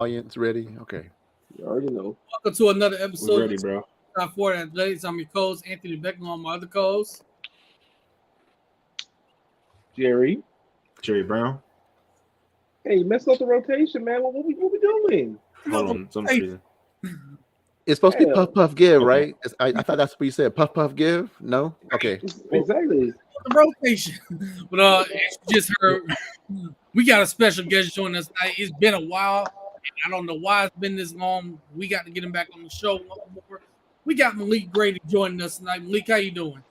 Audience ready? Okay. You already know. Welcome to another We episode ready, of bro. Top 4 Athletics. I'm your co-host, Anthony Beckman, on my other co-host. Jerry. Jerry Brown. Hey, mess up the rotation, man. What we doing? Hold on, some Hey. reason. It's supposed to be Hell. puff puff give, Okay. right? I thought that's what you said. Puff puff give? No? Okay. Exactly. The rotation. But as you just heard, we got a special guest joining us tonight. It's been a while. I don't know why it's been this long. We got to get him back on the show. We got Malik Grady joining us tonight. Malik, how you doing?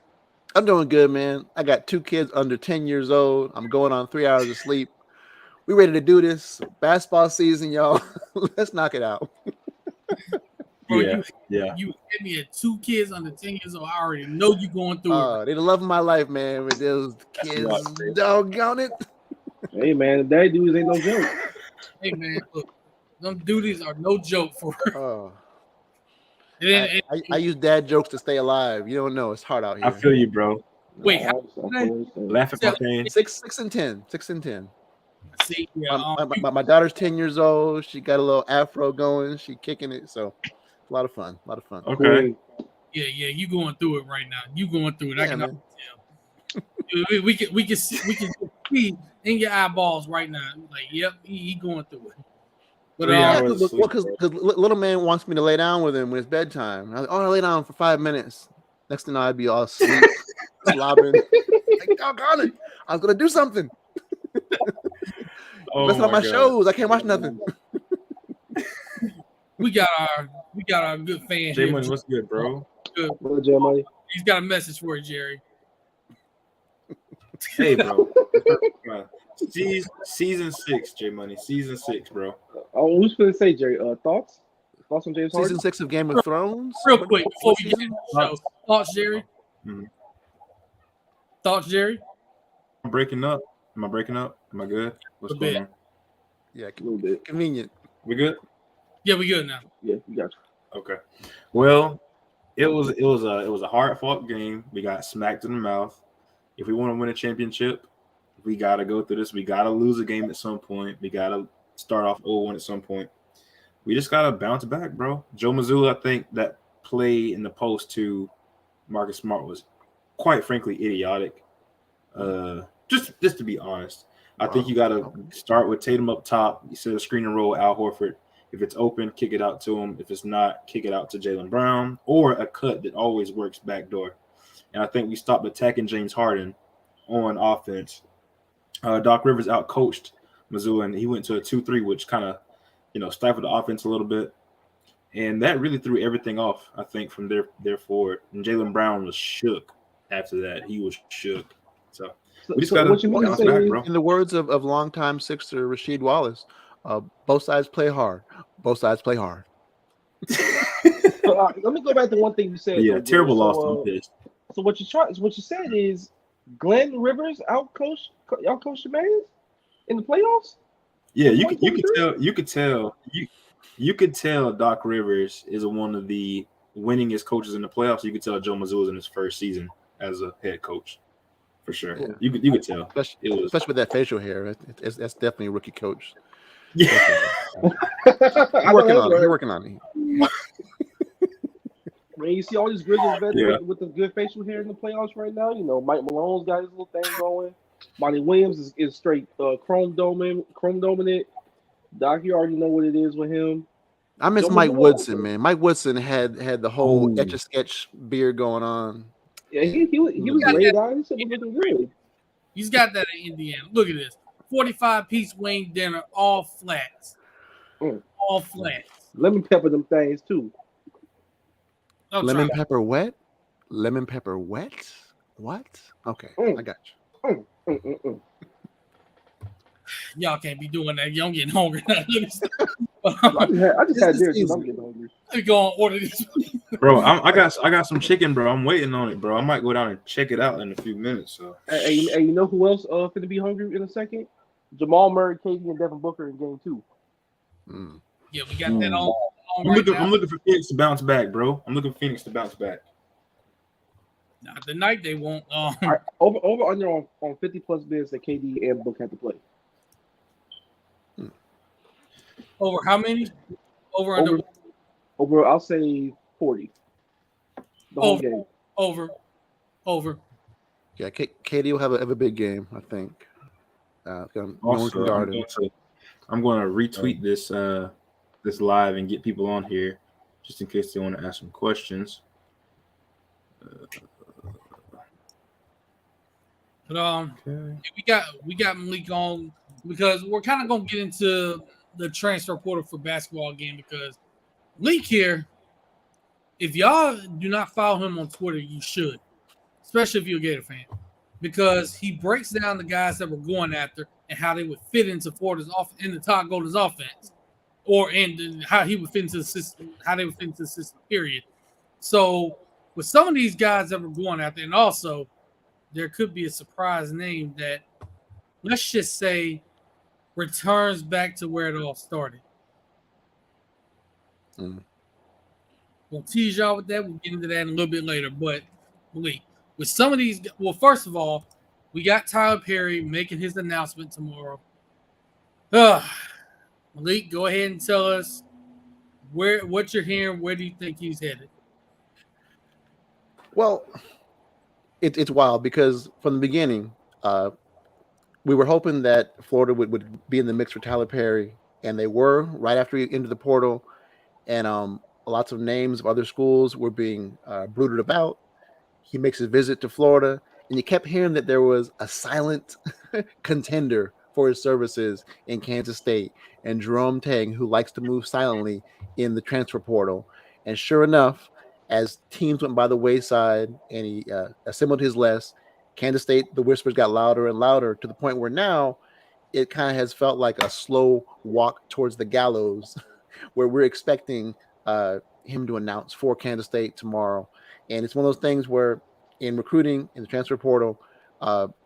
I'm doing good, man. I got 2 kids under 10 years old. I'm going on 3 hours of sleep. We ready to do this. Basketball season, y'all. Let's knock it out. Bro, Yeah. you hit me at 2 kids under 10 years old. I already know you going through it. They the love of my life, man. With those kids, doggone it. Hey, man, daddy dudes ain't no joke. Hey, man, look, them duties are no joke for Oh, and I use dad jokes to stay alive. You don't know. It's hard out here. I feel you, bro. Wait, how Laugh at my pain. 6 and 10. 6 and 10. see, yeah, My daughter's 10 years old. She got a little afro going. She kicking it. So a lot of fun. Okay. yeah, you going through it right now. You going through it. I Yeah, can man. tell. We can see in your eyeballs right now. Like, yep, he going through it. But 3 Yeah, hours. because little man wants me to lay down with him when it's bedtime. I lay down for 5 minutes. Next thing I'd be all asleep, slobbing. Like, doggone it. I was going to do something. Messing up my God. shows. I can't watch nothing. we got our good fan J here. Money, what's good, bro? Good. What, Jeremiah? He's got a message for you, Jerry. Hey, bro. Season 6, J Money. Season 6, bro. Oh, who's gonna say, Jerry? Thoughts? Thoughts on James Harden? Season 6 of Game of Thrones. Real quick before we get into the show, thoughts, Jerry? Mhm. Thoughts, Jerry? I'm breaking up. Am I breaking up? Am I good? What's A going bit. on? Yeah, A little bit. convenient. We good? Yeah, we good now. Yeah, you got Okay. Well, it was a hard fought game. We got smacked in the mouth. If we want to win a championship, we gotta go through this. We gotta lose a game at some point. We gotta start off 0-1 at some point. We just gotta bounce back, bro. Joe Mazzulla, I think that play in the post to Marcus Smart was quite frankly idiotic. Just to be honest. I think you gotta start with Tatum up top. You set a screen and roll Al Horford. If it's open, kick it out to him. If it's not, kick it out to Jaylen Brown or a cut that always works backdoor. And I think we stopped attacking James Harden on offense. Doc Rivers outcoached Missoula, and he went to a 2-3, which kind of, stifled the offense a little bit. And that really threw everything off, I think, from there forward. And Jaylen Brown was shook after that. He was shook. So we just got what you mean to to bounce say back, is- bro. In the words of longtime Sixer Rasheed Wallace, both sides play hard. Both sides play hard. So, let me go back to one thing you said. Yeah, though, terrible Jerry. loss. So, I'm pissed. So what you said is Glenn Rivers outcoached the Bears in the playoffs? Yeah, you could tell Doc Rivers is one of the winningest coaches in the playoffs. You could tell Joe Mazzulla in his first season as a head coach, for sure. Yeah. You could tell. Especially with that facial hair. That's definitely a rookie coach. Yeah. You're working on it. When you see all these Grizzlies veterans Yeah. with the good facial hair in the playoffs right now, Mike Malone's got his little thing going. Monty Williams is straight chrome dominant. Doc, you already know what it is with him. I miss Joe Mike Mazzulla Woodson, also. man. Mike Woodson had the whole Ooh. Etch-a-Sketch beard going on. Yeah, he was Yeah. laid out. He said was looking good. He's got that in Indiana. Look at this. 45-piece wing dinner, all flats. Mm. All flats. Lemon pepper them things too. Don't Lemon try. pepper wet? Lemon pepper wet? What? Okay, I got you. Y'all can't be doing that. Y'all getting hungry now. I just had This theirs is because I'm easy. getting hungry. Let me go and order this. Bro, I got some chicken, bro. I'm waiting on it, bro. I might go down and check it out in a few minutes. So Hey, you know who else finna be hungry in a second? Jamal Murray, KD, and Devin Booker in game 2. Mm. Yeah, we got that on I'm right looking now. for Phoenix to bounce back, bro. I'm looking for Phoenix to bounce back. Not tonight they won't. All right, over under on 50 plus minutes that KD and Book had to play. Over how many? Over under Over, I'll say 40. The whole Over. game. over. Yeah, KD will have a big game, I think. No one Also, can guard him. I'm going to retweet this live and get people on here just in case they want to ask some questions. But Okay. we got Malik on because we're kind of gonna get into the transfer portal for basketball again because Malik here, if y'all do not follow him on Twitter, you should, especially if you're a Gator fan, because he breaks down the guys that we're going after and how they would fit into Florida's offense, in the Todd Golden's offense, or in how he would fit into the system, how they would fit into the system. Period. So with some of these guys that we're going after, and also there could be a surprise name that, let's just say, returns back to where it all started. We'll tease y'all with that. We'll get into that in a little bit later. But Malik, with some of these, well, first of all, we got Tyler Perry making his announcement tomorrow. Malik, go ahead and tell us what you're hearing. Where do you think he's headed? Well, it's wild because from the beginning, we were hoping that Florida would be in the mix for Tyler Perry, and they were right after he entered the portal, and lots of names of other schools were being bruited about. He makes his visit to Florida, and you kept hearing that there was a silent contender for his services in Kansas State, and Jerome Tang, who likes to move silently in the transfer portal. And sure enough, as teams went by the wayside and he assembled his list, Kansas State, the whispers got louder and louder to the point where now it kind of has felt like a slow walk towards the gallows where we're expecting him to announce for Kansas State tomorrow. And it's one of those things where in recruiting, in the transfer portal,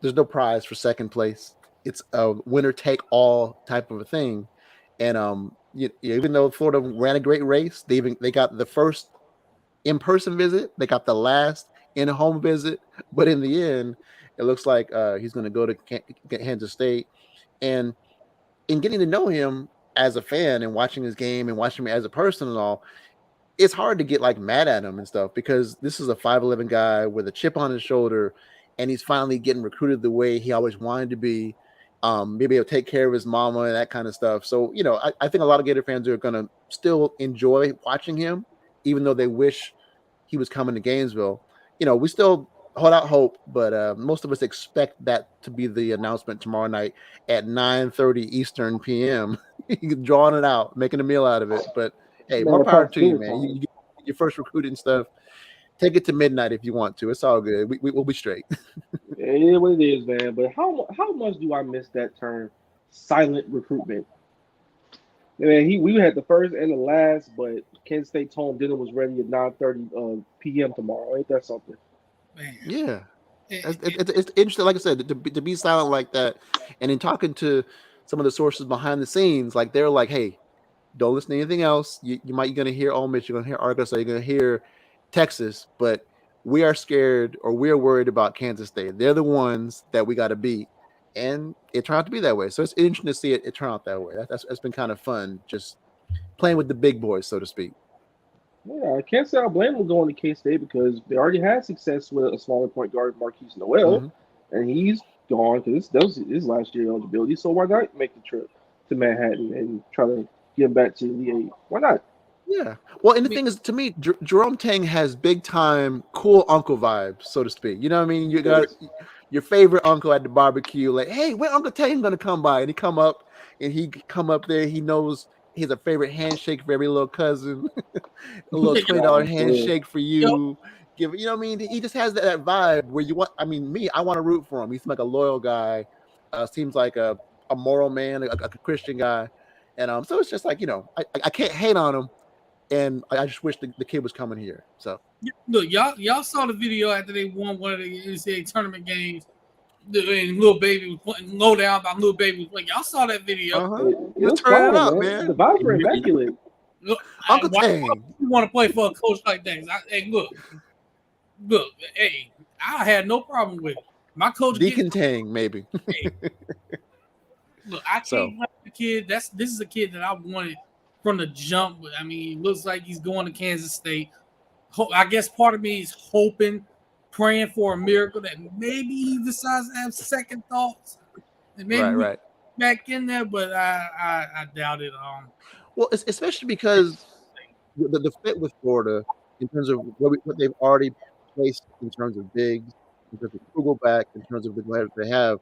there's no prize for second place. It's a winner take all type of a thing. And even though Florida ran a great race, they got the first in-person visit, they got the last in-home visit, but in the end, it looks like he's going to go to Kansas State. And in getting to know him as a fan and watching his game and watching him as a person and all, it's hard to get like mad at him and stuff because this is a 5'11" guy with a chip on his shoulder, and he's finally getting recruited the way he always wanted to be. Maybe he'll take care of his mama and that kind of stuff. So, I think a lot of Gator fans are going to still enjoy watching him, even though they wish he was coming to Gainesville. We still hold out hope, but most of us expect that to be the announcement tomorrow night at 9:30 Eastern PM. Drawing it out, making a meal out of it. But hey, more power to you, man. You get your first recruiting stuff. Take it to midnight if you want to. It's all good. We'll be straight. It is what it is, man. But how much do I miss that term, silent recruitment? Man, we had the first and the last, but Kansas State told him dinner was ready at 9:30 p.m. tomorrow. Ain't that something? Man. Yeah. It's interesting, like I said, to be silent like that. And in talking to some of the sources behind the scenes, like they're like, hey, don't listen to anything else. You're going to hear Ole Miss, you're going to hear Arkansas, you're going to hear Texas, but we are scared or we're worried about Kansas State. They're the ones that we got to beat. And it turned out to be that way. So it's interesting to see it turn out that way. That's been kind of fun, just playing with the big boys, so to speak. Yeah, I can't say I blame them going to K-State because they already had success with a smaller point guard, Marquise Noel, and he's gone because that was his last year eligibility. So why not make the trip to Manhattan and try to get back to the Elite Eight? Why not? Yeah. Well, and the thing is, to me, Jerome Tang has big time cool uncle vibes, so to speak. You know what I mean? You got your favorite uncle at the barbecue, like, hey, when Uncle Tang gonna come by? And he come up there. He knows he has a favorite handshake for every little cousin, a little $20 handshake for you. You know what I mean? He just has that vibe where you want. I mean, I want to root for him. He seems like a loyal guy. Seems like a moral man, a Christian guy, and so it's just like I can't hate on him. And I just wish the kid was coming here. So look, y'all saw the video after they won one of the NCAA tournament games, and Lil Baby was putting low down by Lil Baby was playing. Y'all saw that video. Just turn it up, man. The vibes were immaculate. Look, Uncle why Tang. you want to play for a coach like that? Hey, look. Hey, I had no problem with it. My coach Deacon Tang, maybe. Look, I can't blame the kid. This is a kid that I wanted from the jump. I mean, it looks like he's going to Kansas State. I guess part of me is hoping, praying for a miracle that maybe he decides to have second thoughts. And maybe right. back in there, but I doubt it. Well, especially because the fit with Florida in terms of what they've already placed in terms of bigs, in terms of Kugelback, in terms of the players they have,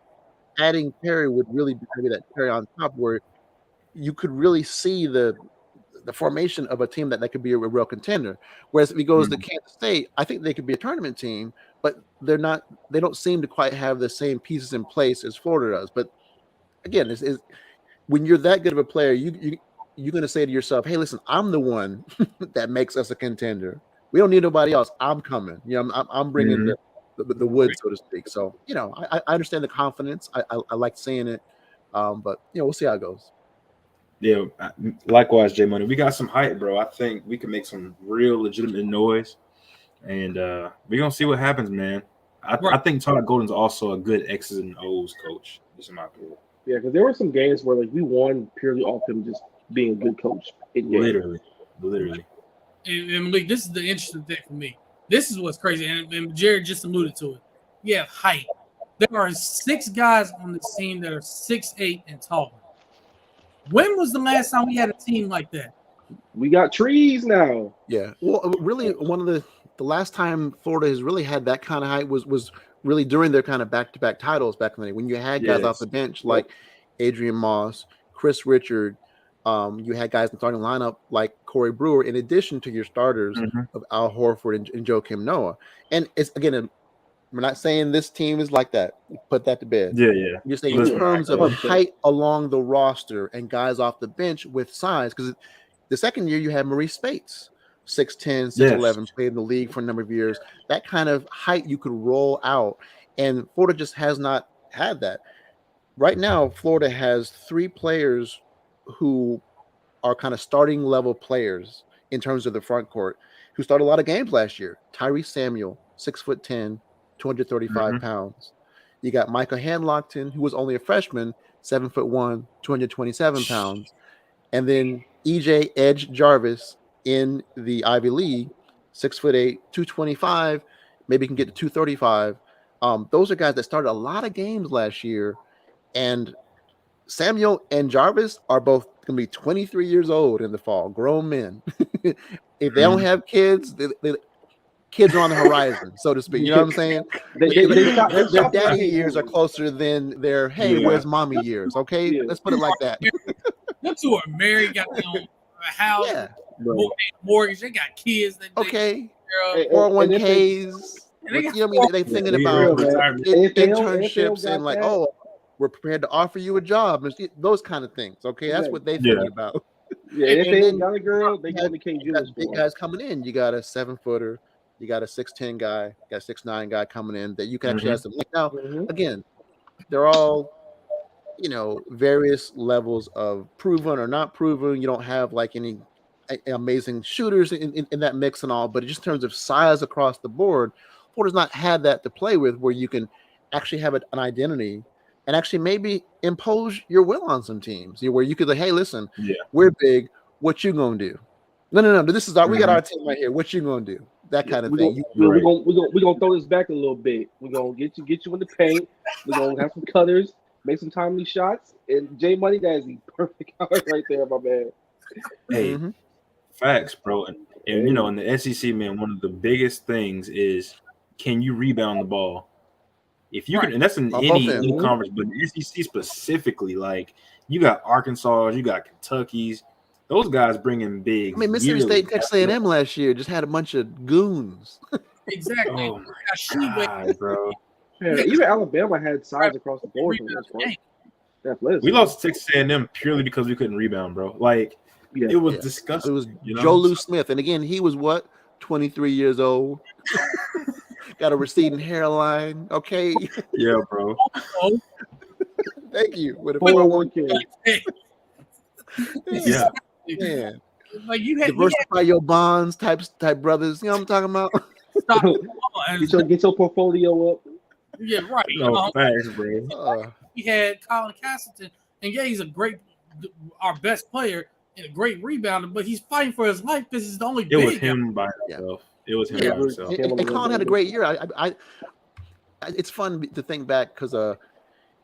adding Perry would really be maybe that cherry on top where you could really see the formation of a team that could be a real contender. Whereas if he goes to Kansas State, I think they could be a tournament team, but they're not. They don't seem to quite have the same pieces in place as Florida does. But again, is when you're that good of a player, you're going to say to yourself, "Hey, listen, I'm the one that makes us a contender. We don't need nobody else. I'm coming. I'm bringing the wood, so to speak." So I understand the confidence. I like seeing it, but we'll see how it goes. Yeah, likewise, J Money. We got some hype, bro. I think we can make some real legitimate noise, and we're gonna see what happens, man. I think Todd Golden's also a good X's and O's coach. This is my opinion. Yeah, because there were some games where we won purely off him just being a good coach. Literally. And Malik, this is the interesting thing for me. This is what's crazy, and Jared just alluded to it. Yeah, height. There are 6 guys on this team that are 6'8" and taller. When was the last time we had a team like that? We got trees now. Yeah. Well, really, one of the last time Florida has really had that kind of height was really during their kind of back-to-back titles back in the day when you had guys off the bench like Adrian Moss, Chris Richard. You had guys in the starting lineup like Corey Brewer, in addition to your starters of Al Horford and Joakim Noah. And it's again, we're not saying this team is like that. Put that to bed. Yeah. You're saying in terms of height along the roster and guys off the bench with size. Because the second year you had Maurice Spates, 6'10", 6'11", played in the league for a number of years. That kind of height you could roll out. And Florida just has not had that. Right now, Florida has 3 players who are kind of starting level players in terms of the front court who started a lot of games last year. Tyrese Samuel, 6'10", 235 pounds. You got Michael Hanlockton, who was only a freshman, 7'1", 227 pounds. And then EJ Edge Jarvis in the Ivy League, 6'8", 225, maybe can get to 235. Those are guys that started a lot of games last year. And Samuel and Jarvis are both going to be 23 years old in the fall, grown men. If they don't have kids, kids are on the horizon, so to speak. You know what I'm saying? Their daddy years are closer than their, hey, where's mommy years? Okay, let's put it like that. Them two are married, got their own house, mortgage, they got kids. Okay, 401ks. They're thinking about internships and like, oh, we're prepared to offer you a job. Those kind of things. Okay, that's what they think about. Yeah, if they ain't got a girl, they got the King Julius. Big guys coming in. You got a 7-footer. You got a 6'10" guy. You got a 6'9" guy coming in that you can actually have some. Now, again, they're all, various levels of proven or not proven. You don't have like any amazing shooters in that mix and all, but just in terms of size across the board, Florida's not had that to play with where you can actually have an identity and actually maybe impose your will on some teams where you could say, hey, listen, we're big. What you gonna do? No. This is we got our team right here. What you gonna do? That kind of thing. We're gonna throw this back a little bit. We're gonna get you in the paint. We're gonna have some cutters, make some timely shots. And J Money, that is the perfect card right there, my man. Hey, facts, bro. And in the SEC, man, one of the biggest things is can you rebound the ball? If you can, and that's in any conference, but in the SEC specifically, like you got Arkansas, you got Kentucky's, those guys bringing big. I mean, Mississippi State, Texas A&M last year just had a bunch of goons. Exactly. Oh my God, bro. Yeah, even Alabama had size across the board. We lost Texas A&M purely because we couldn't rebound, bro. Like it was disgusting. It was Joe Lou Smith, and again, he was 23 years old. Got a receding hairline. Okay. Yeah, bro. Thank you. With a 401k. Yeah. Man. Like you had diversify your bonds type brothers. You know what I'm talking about? Get your portfolio up. Yeah, right. No, thanks, bro. We had Colin Castleton, and he's a great, our best player. and a great rebounder, but he's fighting for his life because he's the only It was big guy. him by himself. It was him Yeah. by himself. And Colin had a great year. It's fun to think back because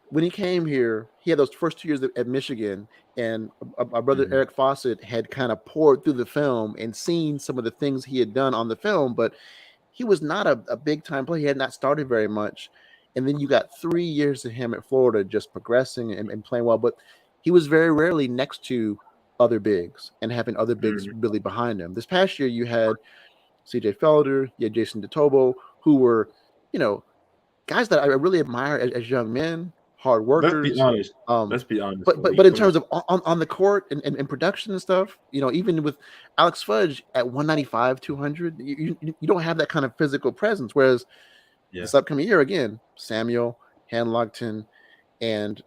when he came here, he had those first 2 years at Michigan, and our brother Mhm. Eric Fawcett had kind of poured through the film and seen some of the things he had done on the film, but he was not a big time player. He had not started very much. And then you got 3 years of him at Florida just progressing and playing well, but he was very rarely next to other bigs and having other bigs really behind him. This past year, you had CJ Felder, you had Jason DeTobo, who were, guys that I really admire as young men, hard workers. Let's be honest. Let's be honest. But in terms of on the court and production and stuff, even with Alex Fudge at 195, 200, you don't have that kind of physical presence. Whereas this upcoming year, again, Samuel, Hanlogton, and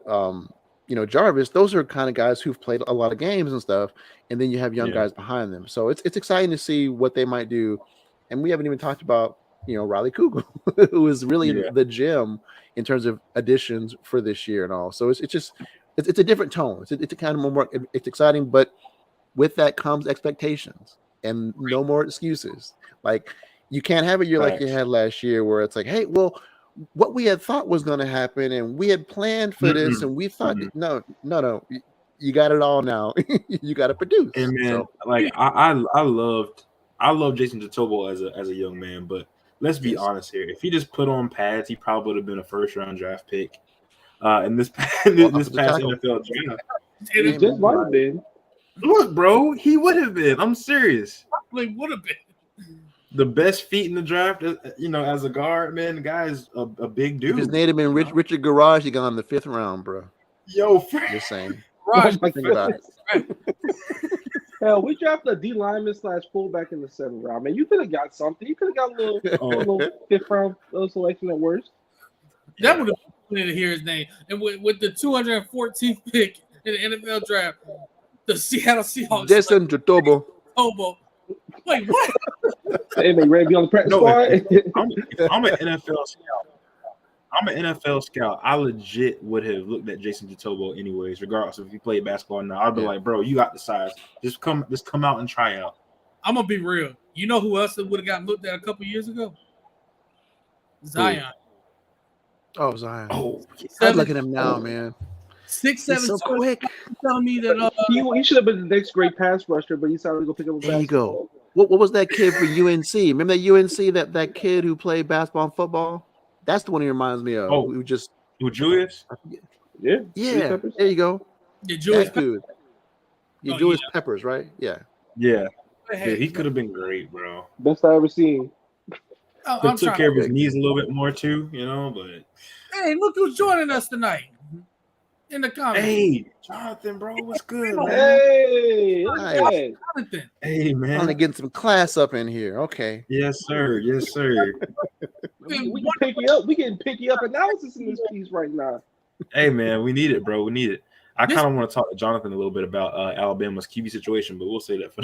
Jarvis, those are kind of guys who've played a lot of games and stuff, and then you have young guys behind them. So it's exciting to see what they might do. And we haven't even talked about Riley Kugel, who is really the gem in terms of additions for this year and all. So it's a different tone. It's a kind of more. It's exciting, but with that comes expectations and no more excuses. Like you can't have a year like you had last year, where it's like, hey, well, what we had thought was going to happen, and we had planned for this, and we thought, no, you got it all now. You got to produce. And man, I love Jason DeTobo as a young man, but let's be honest here. If he just put on pads, he probably would have been a first-round draft pick in this past NFL draft. He just might have been. Look, bro, he would have been. I'm serious. Probably would have been. The best feet in the draft, as a guard, man, the guy is a big dude. If his name had been Richard Garage, he got in the 5th round, bro. Yo, just saying. Right. Think about it. Hell, we drafted a D lineman / fullback in the 7th round. Man, you could have got something. You could have got a little 5th round selection at worst. That would have been funny to hear his name. And with the 214th pick in the NFL draft, the Seattle Seahawks. Jason DeTobo. Wait, what? Hey, man, ready to be on the practice squad? I'm an NFL scout. I'm an NFL scout. I legit would have looked at Jason DeTobo anyways, regardless if he played basketball or not. I'd be like, bro, you got the size. Just come out and try out. I'm gonna be real. You know who else that would have gotten looked at a couple years ago? Zion. Oh, Zion. Oh, I'd look at him now, man. 6'7", so quick. Telling me that he should have been the next great pass rusher, but he decided to go pick up a basketball. There you go. What was that kid for UNC? Remember that UNC, that kid who played basketball and football? That's the one he reminds me of. Oh, Julius? Yeah. Yeah. There you go. Yeah, Julius. That's good. Yeah, Julius Peppers, right? Yeah. Yeah. Yeah, he could have been great, bro. Best I ever seen. I'm took care of his knees a little bit more too, but hey, look who's joining us tonight in the comments. Hey, Jonathan, bro, what's good, man? Hey, Jonathan. Hey, man. Trying to get some class up in here. Okay. Yes, sir. Yes, sir. we can pick you up. We can pick you up analysis in this piece right now. Hey, man, we need it, bro. We need it. I kind of want to talk to Jonathan a little bit about Alabama's QB situation, but we'll say that for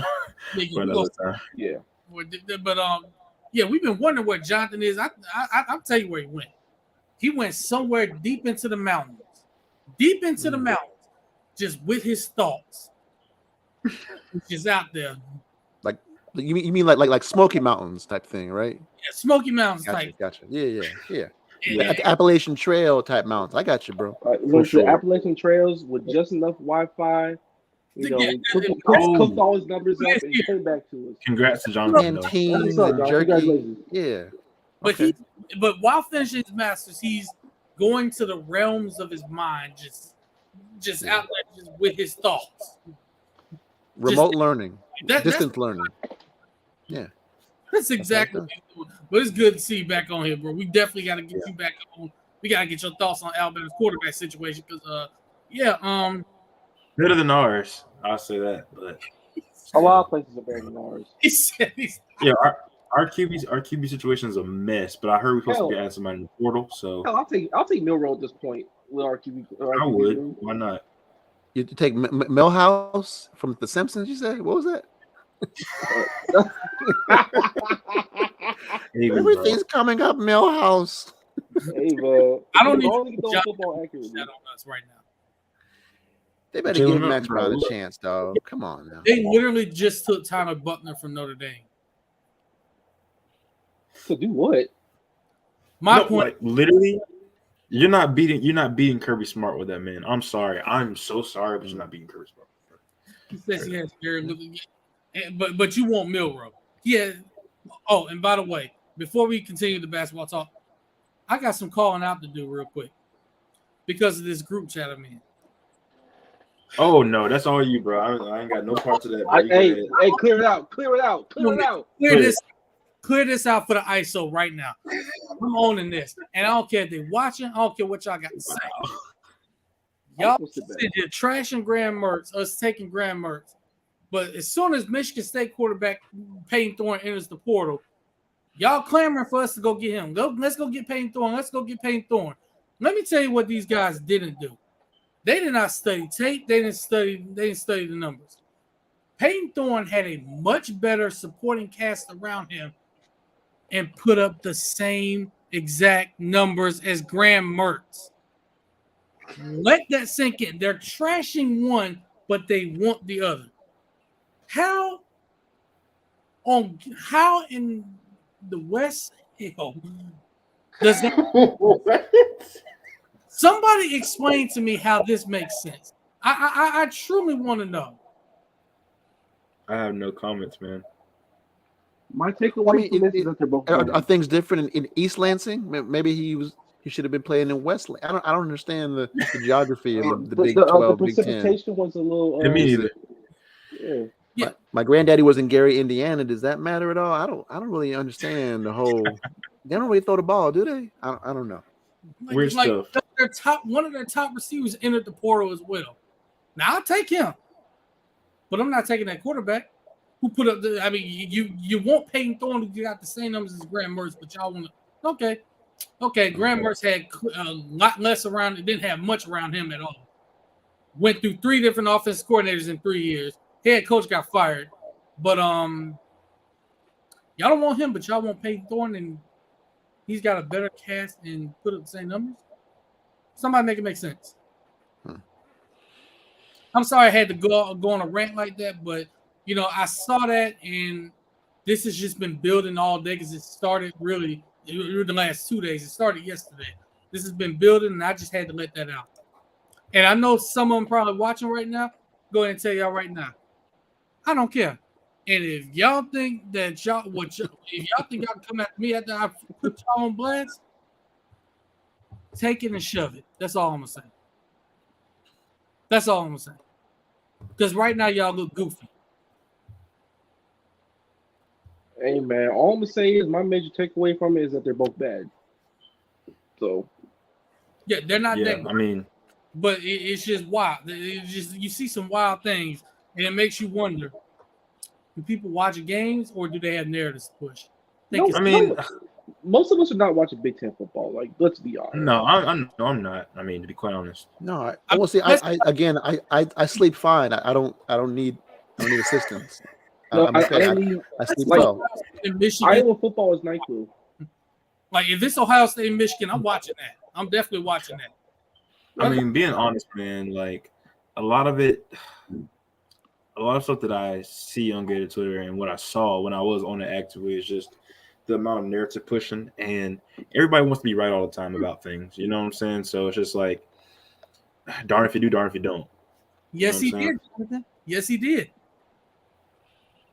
another time. Yeah. But we've been wondering where Jonathan is. I'll tell you where he went. He went somewhere deep into the mountains. Deep into the mountains, just with his thoughts. Just out there. Like you mean like Smoky Mountains type thing, right? Yeah, Smoky Mountains type. Gotcha. Yeah. Like Appalachian Trail type mountains. I got you, bro. Went to Appalachian Trails with just enough Wi-Fi. Cooked all his numbers up and came back to us. Congrats to Jonathan. Canteens and jerky. Yeah. But while finishing his masters, he's going to the realms of his mind, just out there, just with his thoughts. Remote learning, distance learning. Yeah, that's exactly what he's doing. But it's good to see you back on here, bro. We definitely got to get you back on. We got to get your thoughts on Alabama's quarterback situation because, better than ours. I'll say that, but a lot of places are better than ours. Our QB situation is a mess, but I heard we're supposed to be adding somebody in the portal. So I'll take Milroe at this point with our QB. I would. Why not? You take Millhouse from The Simpsons. You said what was that? Everything's coming up, Millhouse. Hey, bro. I don't need football accurately. that on us right now. They better Jalen give Milton, Max Brown bro. a chance, dog. Come on now. They literally just took Tyler Buckner from Notre Dame. To do what? My No, point. like literally, you're not beating Kirby Smart with that, man. I'm sorry. I'm so sorry, but you're not beating Kirby Smart. He says he has very little, but you want Milrow. Yeah. Oh, and by the way, before we continue the basketball talk, I got some calling out to do real quick because of this group chat I'm in. Oh no, that's all you, bro. I ain't got no parts of that. Bro. You go Hey, ahead. clear it out. Clear it out. Clear it out. Clear this out for the ISO right now. I'm owning this, and I don't care if they're watching. I don't care what y'all got to say. Y'all sit here trashing Graham Mertz, us taking Graham Mertz. But as soon as Michigan State quarterback Payton Thorne enters the portal, y'all clamoring for us to go get him. Let's go get Payton Thorne. Let's go get Payton Thorne. Let me tell you what these guys didn't do. They did not study tape. They didn't study the numbers. Payton Thorne had a much better supporting cast around him and put up the same exact numbers as Graham Mertz. Let that sink in. They're trashing one, but they want the other. How in the West Hill does that? Somebody explain to me how this makes sense. I truly want to know. I have no comments, man. My takeaway from this is that they're both are things different in East Lansing? Maybe he should have been playing in West. I don't understand the geography of the Big 12, the Big 10. precipitation was a little. Me neither. Yeah. My granddaddy was in Gary, Indiana. Does that matter at all? I don't really understand the whole. They don't really throw the ball, do they? I don't know. Weird stuff. One of their top receivers entered the portal as well. Now I'll take him, but I'm not taking that quarterback who put up the. I mean, you want Payton Thorne who got the same numbers as Graham Mertz, but y'all want to. Okay. Graham Mertz had a lot less around. It didn't have much around him at all. Went through 3 different offensive coordinators in 3 years. Head coach got fired, but y'all don't want him, but y'all want Payton Thorne, and he's got a better cast and put up the same numbers. Somebody make it make sense. I'm sorry I had to go on a rant like that, but I saw that, and this has just been building all day because it started really the last 2 days. It started yesterday. This has been building, and I just had to let that out. And I know some of them probably watching right now. Go ahead and tell y'all right now. I don't care. And if y'all think that if y'all think y'all can come after me after I put y'all on blast, take it and shove it. That's all I'm gonna say. That's all I'm gonna say. Because right now y'all look goofy. Hey man, all I'm gonna say is my major takeaway from it is that they're both bad. So yeah, they're not that good. I mean, but it's just wild. It's just you see some wild things, and it makes you wonder: do people watch games, or do they have narratives to push? Most of us are not watching Big Ten football. Like, let's be honest. No, I'm not. I mean, to be quite honest. No, I sleep fine. I don't need assistance. I sleep well. In Michigan, Iowa football is NyQuil. Like if it's Ohio State and Michigan, I'm watching that. I'm definitely watching that. I mean, being honest, man, like a lot of stuff that I see on Gator Twitter and what I saw when I was on it actively is just the amount of narrative pushing, and everybody wants to be right all the time about things. You know what I'm saying? So it's just like, darn if you do, darn if you don't. Yes, he did. Yes, he did.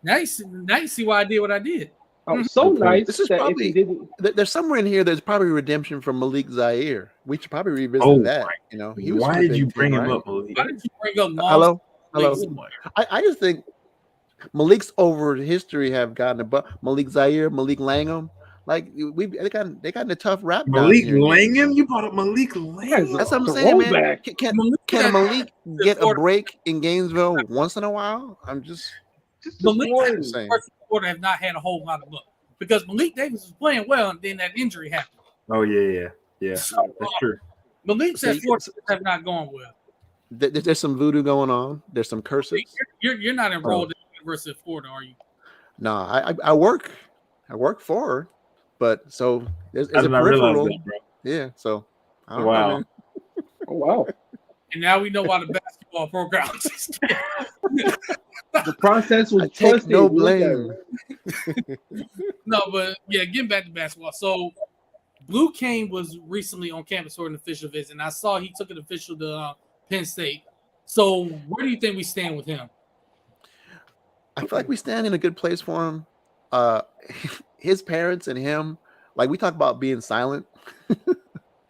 Now you see why I did what I did. Oh, so nice. This is probably there's somewhere in here. There's probably redemption from Malik Zaire. We should probably revisit that. Why did you bring him up, Malik? Why did you bring up? Hello. I just think Malik's over history have gotten above Malik Zaire, Malik Langham. Like they got a tough rap. Malik Langham, you brought up Malik Langham. That's what I'm saying, man. Can Malik get a break in Gainesville once in a while? I'm just Malik first quarter have not had a whole lot of luck because Malik Davis was playing well, and then that injury happened. Oh yeah. So, that's true. Malik said fourth have not gone well. There's some voodoo going on. There's some curses. You're not enrolled at the University of Florida, are you? No, I work for her, but so there's a peripheral. Yeah, so wow. Oh wow. And now we know why the basketball basketball program. The process was I take trusted. no Look at blame. it. No, but yeah, getting back to basketball. So Blue Kane was recently on campus for an official visit, and I saw he took an official to Penn State. So where do you think we stand with him? I feel like we stand in a good place for him. Uh, his parents and him, like we talk about being silent.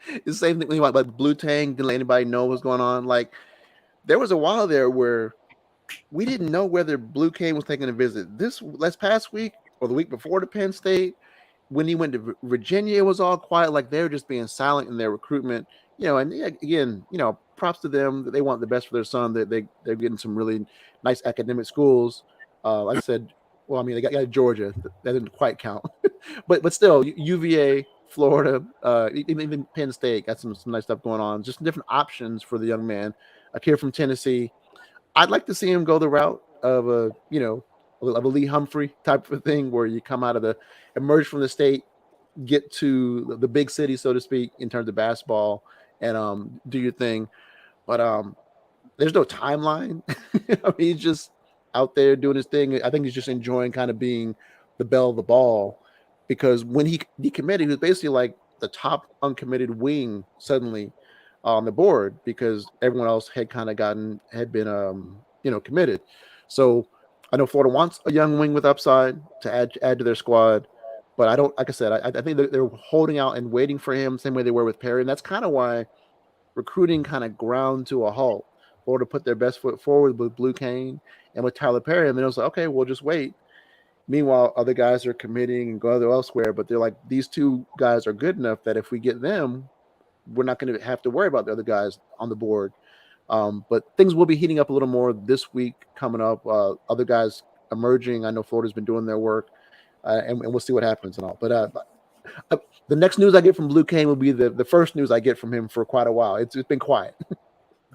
It's the same thing like Blue Tang didn't let anybody know what's going on. Like there was a while there where we didn't know whether Blue Kane was taking a visit this last past week or the week before to Penn State. When he went to Virginia, it was all quiet, like they were just being silent in their recruitment. And again, props to them that they want the best for their son. That they're getting some really nice academic schools. Like I said, well, I mean, they got Georgia. That didn't quite count, but still, UVA, Florida, even Penn State got some nice stuff going on. Just different options for the young man. A kid from Tennessee. I'd like to see him go the route of a Lee Humphrey type of thing, where you come out of emerge from the state, get to the big city, so to speak, in terms of basketball, and do your thing. But there's no timeline. I mean, he's just out there doing his thing. I think he's just enjoying kind of being the belle of the ball, because when he decommitted, he was basically like the top uncommitted wing suddenly on the board, because everyone else had been committed. So I know Florida wants a young wing with upside to add to their squad, but I don't. Like I said, I think they're holding out and waiting for him, same way they were with Perry, and that's kind of why recruiting kind of ground to a halt. Florida put their best foot forward with Blue Kane and with Tyler Perry, and then it was like, okay, we'll just wait. Meanwhile, other guys are committing and going elsewhere, but they're like, these two guys are good enough that if we get them, we're not going to have to worry about the other guys on the board. But things will be heating up a little more this week coming up. Other guys emerging. I know Florida's been doing their work, and we'll see what happens and all. But the next news I get from Blue Kane will be the first news I get from him for quite a while. It's been quiet.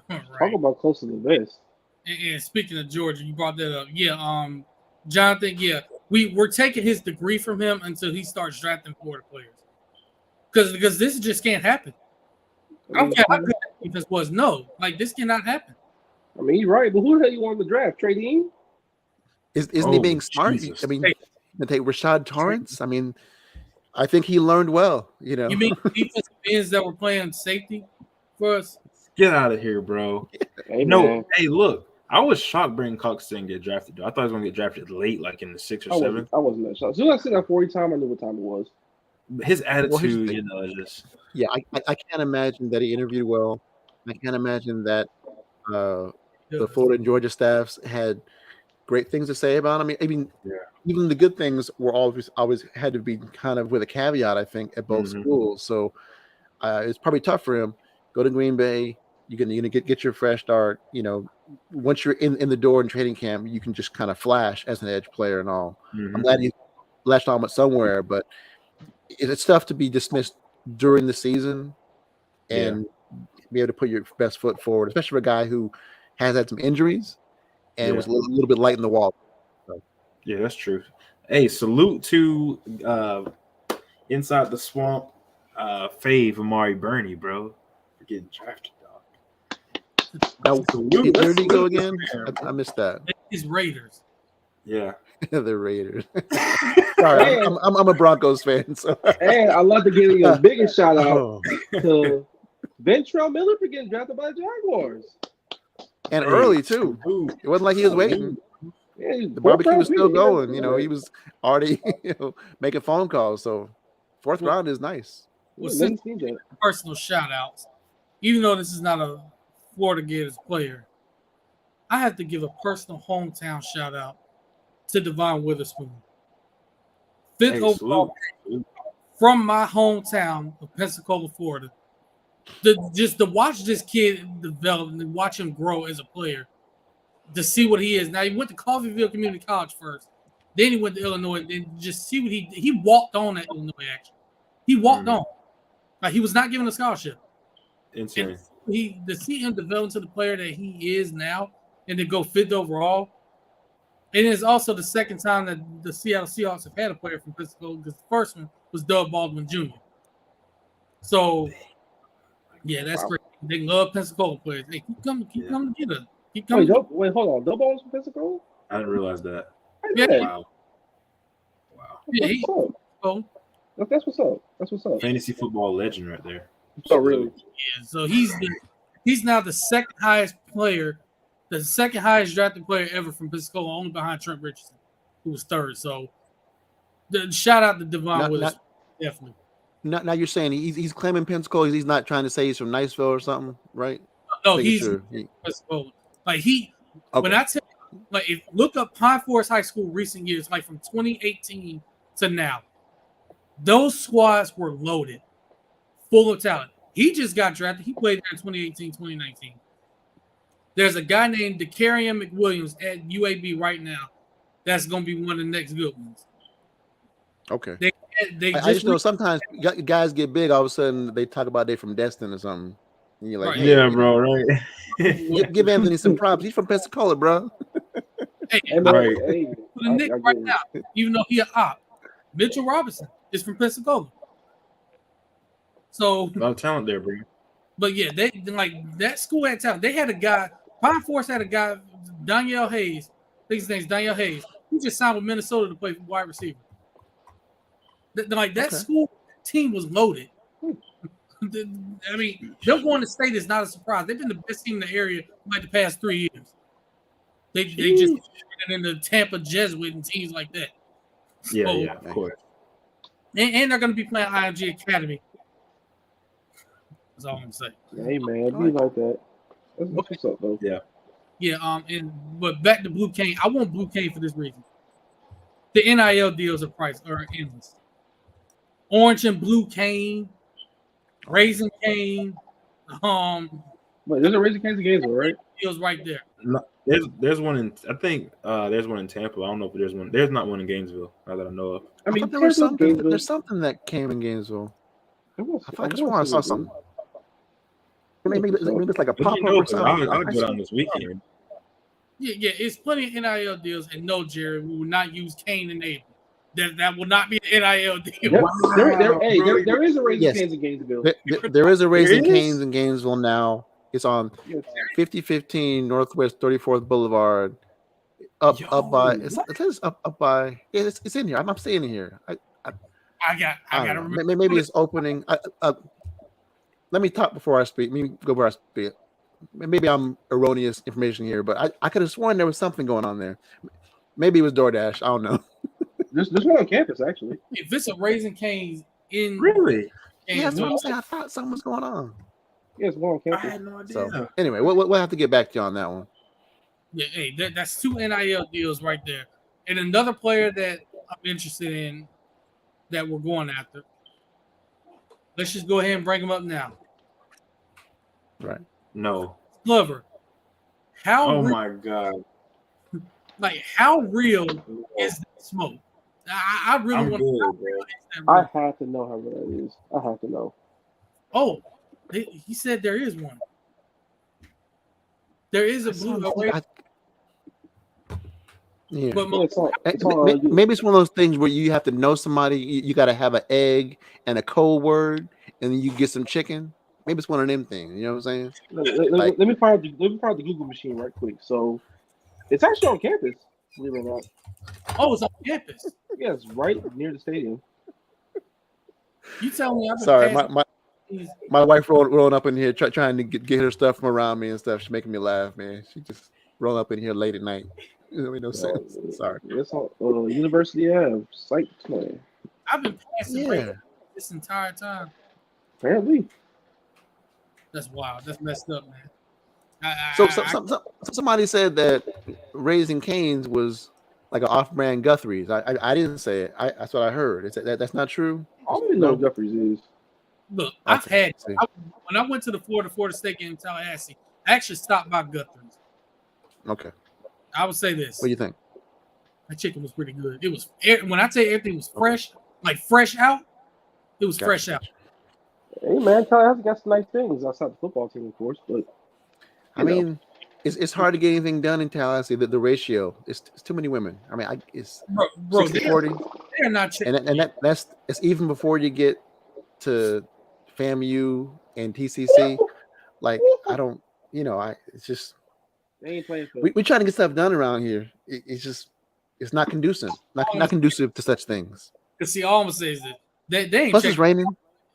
Right. Talk about close to the best. And speaking of Georgia, you brought that up. Yeah, Jonathan, yeah, we're taking his degree from him until he starts drafting Florida players. Because this just can't happen. I don't care how good that defense was. No, like this cannot happen. I mean, you're right, but who the hell you want to draft? Trey Dean? Isn't he being smart? Jesus. I mean, to take Rashad Torrance. I mean, I think he learned well. You mean defensive ends that were playing safety for us? Get out of here, bro. Hey, No, man. hey, look. I was shocked Brandon Cox didn't get drafted. Though. I thought he was going to get drafted late, like in the 6th or 7th. I wasn't that shocked. As soon as I said that 40 time, I knew what time it was. His attitude, thing. is just Yeah, I can't imagine that he interviewed well. I can't imagine that the Florida and Georgia staffs had great things to say about him. I mean, even the good things were always had to be kind of with a caveat, I think, at both schools. So it's probably tough for him. Go to Green Bay. You're gonna get your fresh start. Once you're in the door in training camp, you can just kind of flash as an edge player and all. I'm glad he latched on with somewhere, but it's tough to be dismissed during the season and be able to put your best foot forward, especially for a guy who has had some injuries and was a little bit light in the wall. So. Yeah, that's true. Hey, salute to Inside the Swamp fave Amari Burney, bro, for getting drafted, dog. Now, where did he go again? I missed that. His Raiders. Yeah. The Raiders. Sorry, I'm a Broncos fan. So. And I'd love to give you a bigger shout out to Ventrell Miller for getting drafted by the Jaguars. And early, too. It wasn't like he was waiting. Yeah, The barbecue was still going. He was already making phone calls. So 4th round is nice. Well, since personal shout outs, even though this is not a Florida Gators player, I have to give a personal hometown shout out to Devon Witherspoon. 5th overall from my hometown of Pensacola, Florida. Just to watch this kid develop and watch him grow as a player, to see what he is. Now, he went to Coffeyville Community College first. Then he went to Illinois. And then just see what he walked on at Illinois, actually. He walked on. Like, he was not given a scholarship. Insane. And to see him develop into the player that he is now and to go 5th overall. And it's also the second time that the Seattle Seahawks have had a player from Pensacola, because the first one was Doug Baldwin Jr. So, yeah, that's great. They love Pensacola players. Hey, keep coming to get us. He comes. Wait, hold on. Double Bones from Pensacola? I didn't realize that. Yeah. Wow. Yeah, That's what's up. Oh, That's what's up. That's what's up. Fantasy football legend right there. Oh, really? yeah. So he's now the second highest player, the second highest drafted player ever from Pensacola, only behind Trent Richardson, who was third. So the shout out to Devon Willis, definitely. Now you're saying he's claiming Pensacola. He's not trying to say he's from Niceville or something, right? No, Making he's sure. Pensacola. Like he, Okay. when I tell you, like if look up Pine Forest High School recent years, like from 2018 to now, those squads were loaded, full of talent. He just got drafted. He played there in 2018, 2019. There's a guy named Decarian McWilliams at UAB right now. That's going to be one of the next good ones. Okay. I just know sometimes guys get big. All of a sudden, they talk about they from Destin or something. And you're like, Right. hey, Yeah, bro. Right. give Anthony some props. He's from Pensacola, bro. Hey, Right. for the Knicks right now, even though he an op, Mitchell Robinson is from Pensacola. So A lot of talent there, bro. But yeah, they like that school had talent. They had a guy, Pine Forest had a guy, Danielle Hayes. I think his name's Danielle Hayes. He just signed with Minnesota to play wide receiver. Like that school team was loaded. I mean, them going to state is not a surprise. They've been the best team in the area like the past 3 years. They just in the Tampa Jesuit and teams like that. Yeah, So, yeah, of course. And they're going to be playing IMG Academy. That's all I'm gonna say. Hey man, be like that. That's what's up, though. Yeah. Yeah. But back to Blue Cane. I want Blue Cane for this reason. The NIL deals are endless. Orange and Blue Cane, Raisin Cane. Wait, there's a Raising Cane's in Gainesville, right? Deals right there. No, there's one in. I think there's one in Tampa. I don't know if there's one. There's not one in Gainesville. Not that I know of. I mean, thought there was something. Gainesville. There's something that came in Gainesville. I swore I saw something. Maybe it's like a pop up or something. I'll go down this weekend. Yeah. It's plenty of NIL deals, and no, Jerry, we will not use Cane and Abel. That will not be an NIL deal. There is a Raising Cane's in Gainesville. There is a Raising Cane's in Gainesville now. It's on 5015 Northwest 34th Boulevard. Up by it's in here. I'm saying it here. I gotta remember. Maybe it's opening. Let me talk before I speak. Let me go where I speak. Maybe I'm erroneous information here, but I could have sworn there was something going on there. Maybe it was DoorDash. I don't know. There's one on campus, actually. If it's a Raising Cane's in Really? Yeah, that's what I'm saying. I thought something was going on. Yeah, it's one on I campus. had no idea. So anyway, we'll have to get back to you on that one. Yeah, hey, that's 2 NIL deals right there. And another player that I'm interested in that we're going after. Let's just go ahead and bring him up now. Right. No. Glover. Oh my God. Like, how real is the smoke? I really I'm want good, to bro. I have to know how real that is. I have to know. Oh, he said there is one. There is a blue. Yeah. But Maybe it's one of those things where you have to know somebody. You got to have an egg and a code word, and then you get some chicken. Maybe it's one of them things. You know what I'm saying? Let me find the Google machine right quick. So it's actually on campus. Believe it or not. Oh, it's on campus. Yeah, it's right near the stadium. You tell me. Sorry, my wife rolling up in here trying to get her stuff from around me and stuff. She's making me laugh, man. She just rolling up in here late at night. It made no sense. Sorry. It's on University Ave site plan. I've been passing this entire time. Apparently. That's wild. That's messed up, man. Somebody said that Raising Cane's was like an off-brand Guthrie's. I didn't say it. That's what I heard. That's not true. I don't even know what Guthrie's is. Look, when I went to the Florida State game in Tallahassee, I actually stopped by Guthrie's. Okay. I would say this. What do you think? That chicken was pretty good. It was, when I tell you everything was fresh, like fresh out, it was fresh out. Hey man, Tallahassee got some nice things outside the football team, of course, but I mean, it's hard to get anything done in Tallahassee. The ratio it's too many women. I mean, it's bro 60-40. They're not chicken. And that's even before you get to FAMU and TCC. Like I don't, it's just They ain't playing for. We're trying to get stuff done around here. It's not conducive. Not conducive to such things. Because see, all I'm gonna say is that they ain't Plus, it's checking. raining.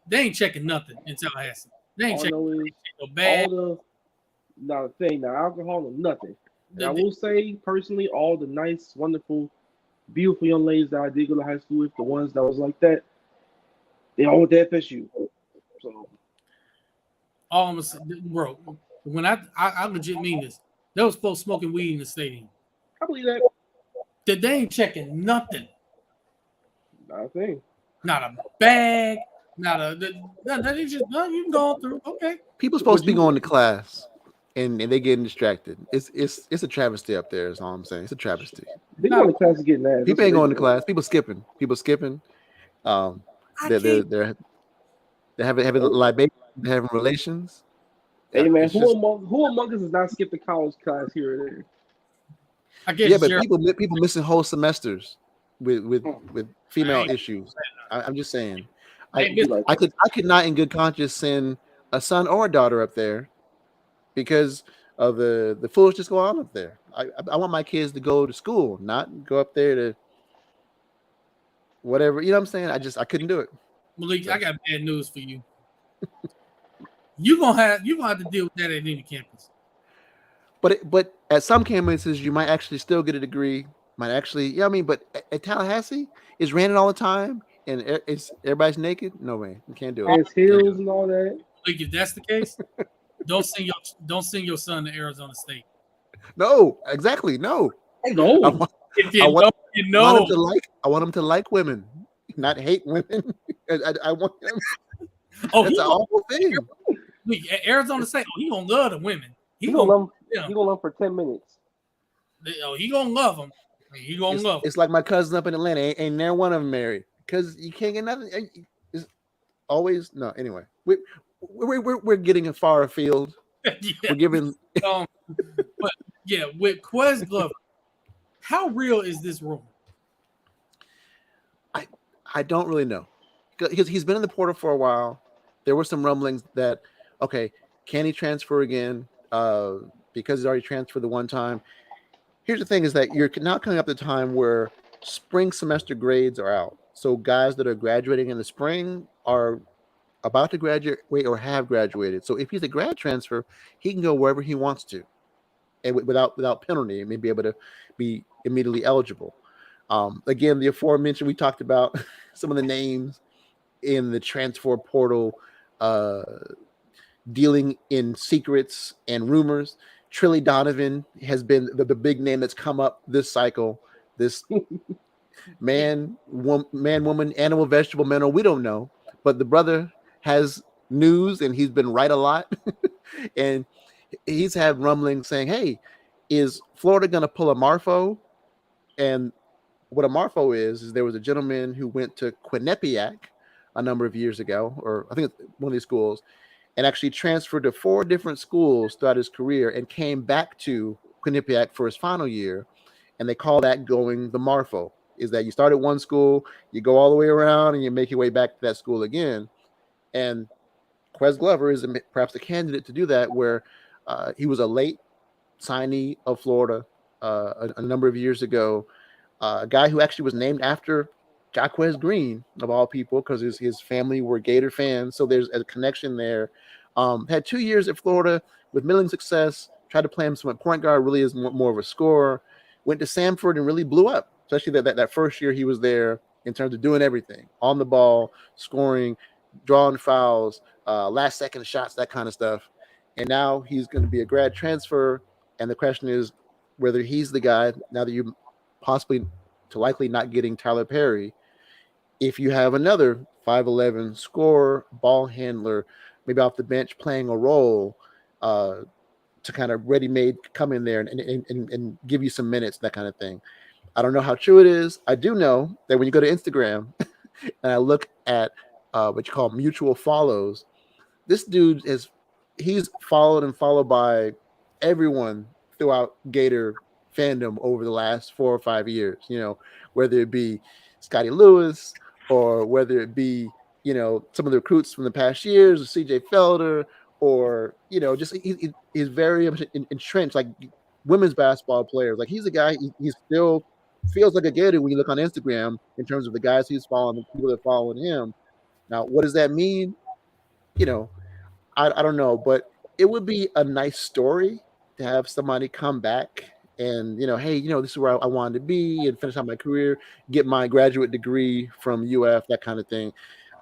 They ain't checking nothing in Tallahassee. They ain't All I checking know is no bad. not a thing, not alcohol or nothing. And I The- will say personally, all the nice, wonderful, beautiful young ladies that I did go to high school with, the ones that was like that, they all went to FSU. So All I'm gonna say, bro. When I legit mean this, there was folks smoking weed in the stadium. I believe that. That they ain't checking nothing. Not a thing. Not a bag. Not a. They just no. You can go through. Okay. People supposed to be going to class, and they getting distracted. It's a travesty up there. Is all I'm saying. It's a travesty. They going to class to get mad. People ain't going to class. People skipping. They're having libation. They're having relations. Hey man, It's who just- among us has not skipped a college class here or there? I guess. yeah, but Jared, people missing whole semesters with female issues. I'm just saying. Hey, Mr. I could not in good conscience send a son or a daughter up there because of the foolishness going on up there. I want my kids to go to school, not go up there to whatever. You know what I'm saying? I couldn't do it. Malik, I got bad news for you. You're gonna have to deal with that at any campus. But at some campuses you might actually still get a degree. Might actually, yeah. I mean, but at Tallahassee, it's raining all the time and everybody's naked. No way, you can't do it. It's hills and all that. Malik, if that's the case, don't send your son to Arizona State. No, exactly. No. No. I want, If you I want- know, I want him to like women, not hate women. I want him. oh, That's he an gonna, awful thing. Arizona State. Oh, he gonna love the women. He gonna love. yeah. He gonna love for 10 minutes. He gonna love them. He gonna love. It's like my cousins up in Atlanta. Ain't never one of them married because you can't get nothing. It's always no. Anyway, we're getting far afield. Yeah. We're giving. But yeah, with Quez Glover, how real is this rumor? I don't really know because he's been in the portal for a while. There were some rumblings that okay, can he transfer again? Because he's already transferred the one time. Here's the thing: is that you're now coming up the time where spring semester grades are out. So guys that are graduating in the spring are about to graduate or have graduated. So if he's a grad transfer, he can go wherever he wants to, and without penalty, and may be able to be immediately eligible. Again, the aforementioned, we talked about some of the names in the transfer portal, dealing in secrets and rumors. Trilly Donovan has been the big name that's come up this cycle. This man, woman, animal, vegetable, mineral. We don't know, but the brother has news, and he's been right a lot. And he's had rumblings saying, "Hey, is Florida going to pull a Marfo?" And what a Marfo is there was a gentleman who went to Quinnipiac a number of years ago, or I think it's one of these schools, and actually transferred to 4 different schools throughout his career and came back to Quinnipiac for his final year. And they call that going the Marfo, is that you start at one school, you go all the way around, and you make your way back to that school again. And Quez Glover is perhaps a candidate to do that, where he was a late signee of Florida a number of years ago, a guy who actually was named after Jaquez Green, of all people, because his family were Gator fans. So there's a connection there. Had 2 years at Florida with middling success, tried to play him some point guard, really is more of a scorer. Went to Samford and really blew up, especially that first year he was there in terms of doing everything on the ball, scoring, drawing fouls, last second shots, that kind of stuff. And now he's going to be a grad transfer. And the question is whether he's the guy, now that you possibly to likely not getting Tyler Perry, if you have another 5'11" scorer, ball handler, maybe off the bench playing a role, to kind of ready-made come in there and give you some minutes, that kind of thing. I don't know how true it is. I do know that when you go to Instagram and I look at what you call mutual follows, this dude he's followed by everyone throughout Gator fandom over the last 4 or 5 years, whether it be Scotty Lewis or whether it be, some of the recruits from the past years, CJ Felder, or, just he's very much entrenched. Like women's basketball players. Like he's a guy. He still feels like a Gator when you look on Instagram in terms of the guys he's following, the people that are following him. Now, what does that mean? You know, I don't know, but it would be a nice story to have somebody come back and, hey, this is where I wanted to be and finish out my career, get my graduate degree from UF, that kind of thing.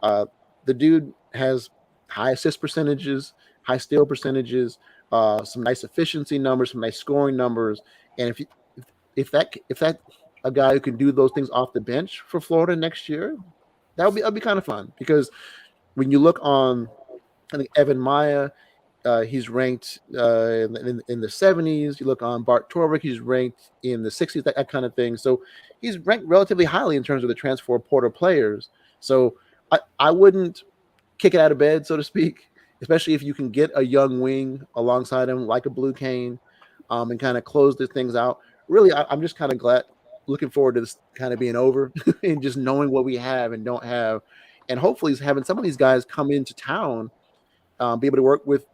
The dude has high assist percentages, high steal percentages, some nice efficiency numbers, some nice scoring numbers. And if that a guy who can do those things off the bench for Florida next year, that'll be kind of fun, because when you look on, I think Evan Maya, he's ranked in the 70s. You look on Bart Torvik, he's ranked in the 60s, that kind of thing. So he's ranked relatively highly in terms of the transfer portal players. So I wouldn't kick it out of bed, so to speak, especially if you can get a young wing alongside him like a Blue Cane, and kind of close the things out. Really, I'm just kind of looking forward to this kind of being over and just knowing what we have and don't have. And hopefully having some of these guys come into town, be able to work with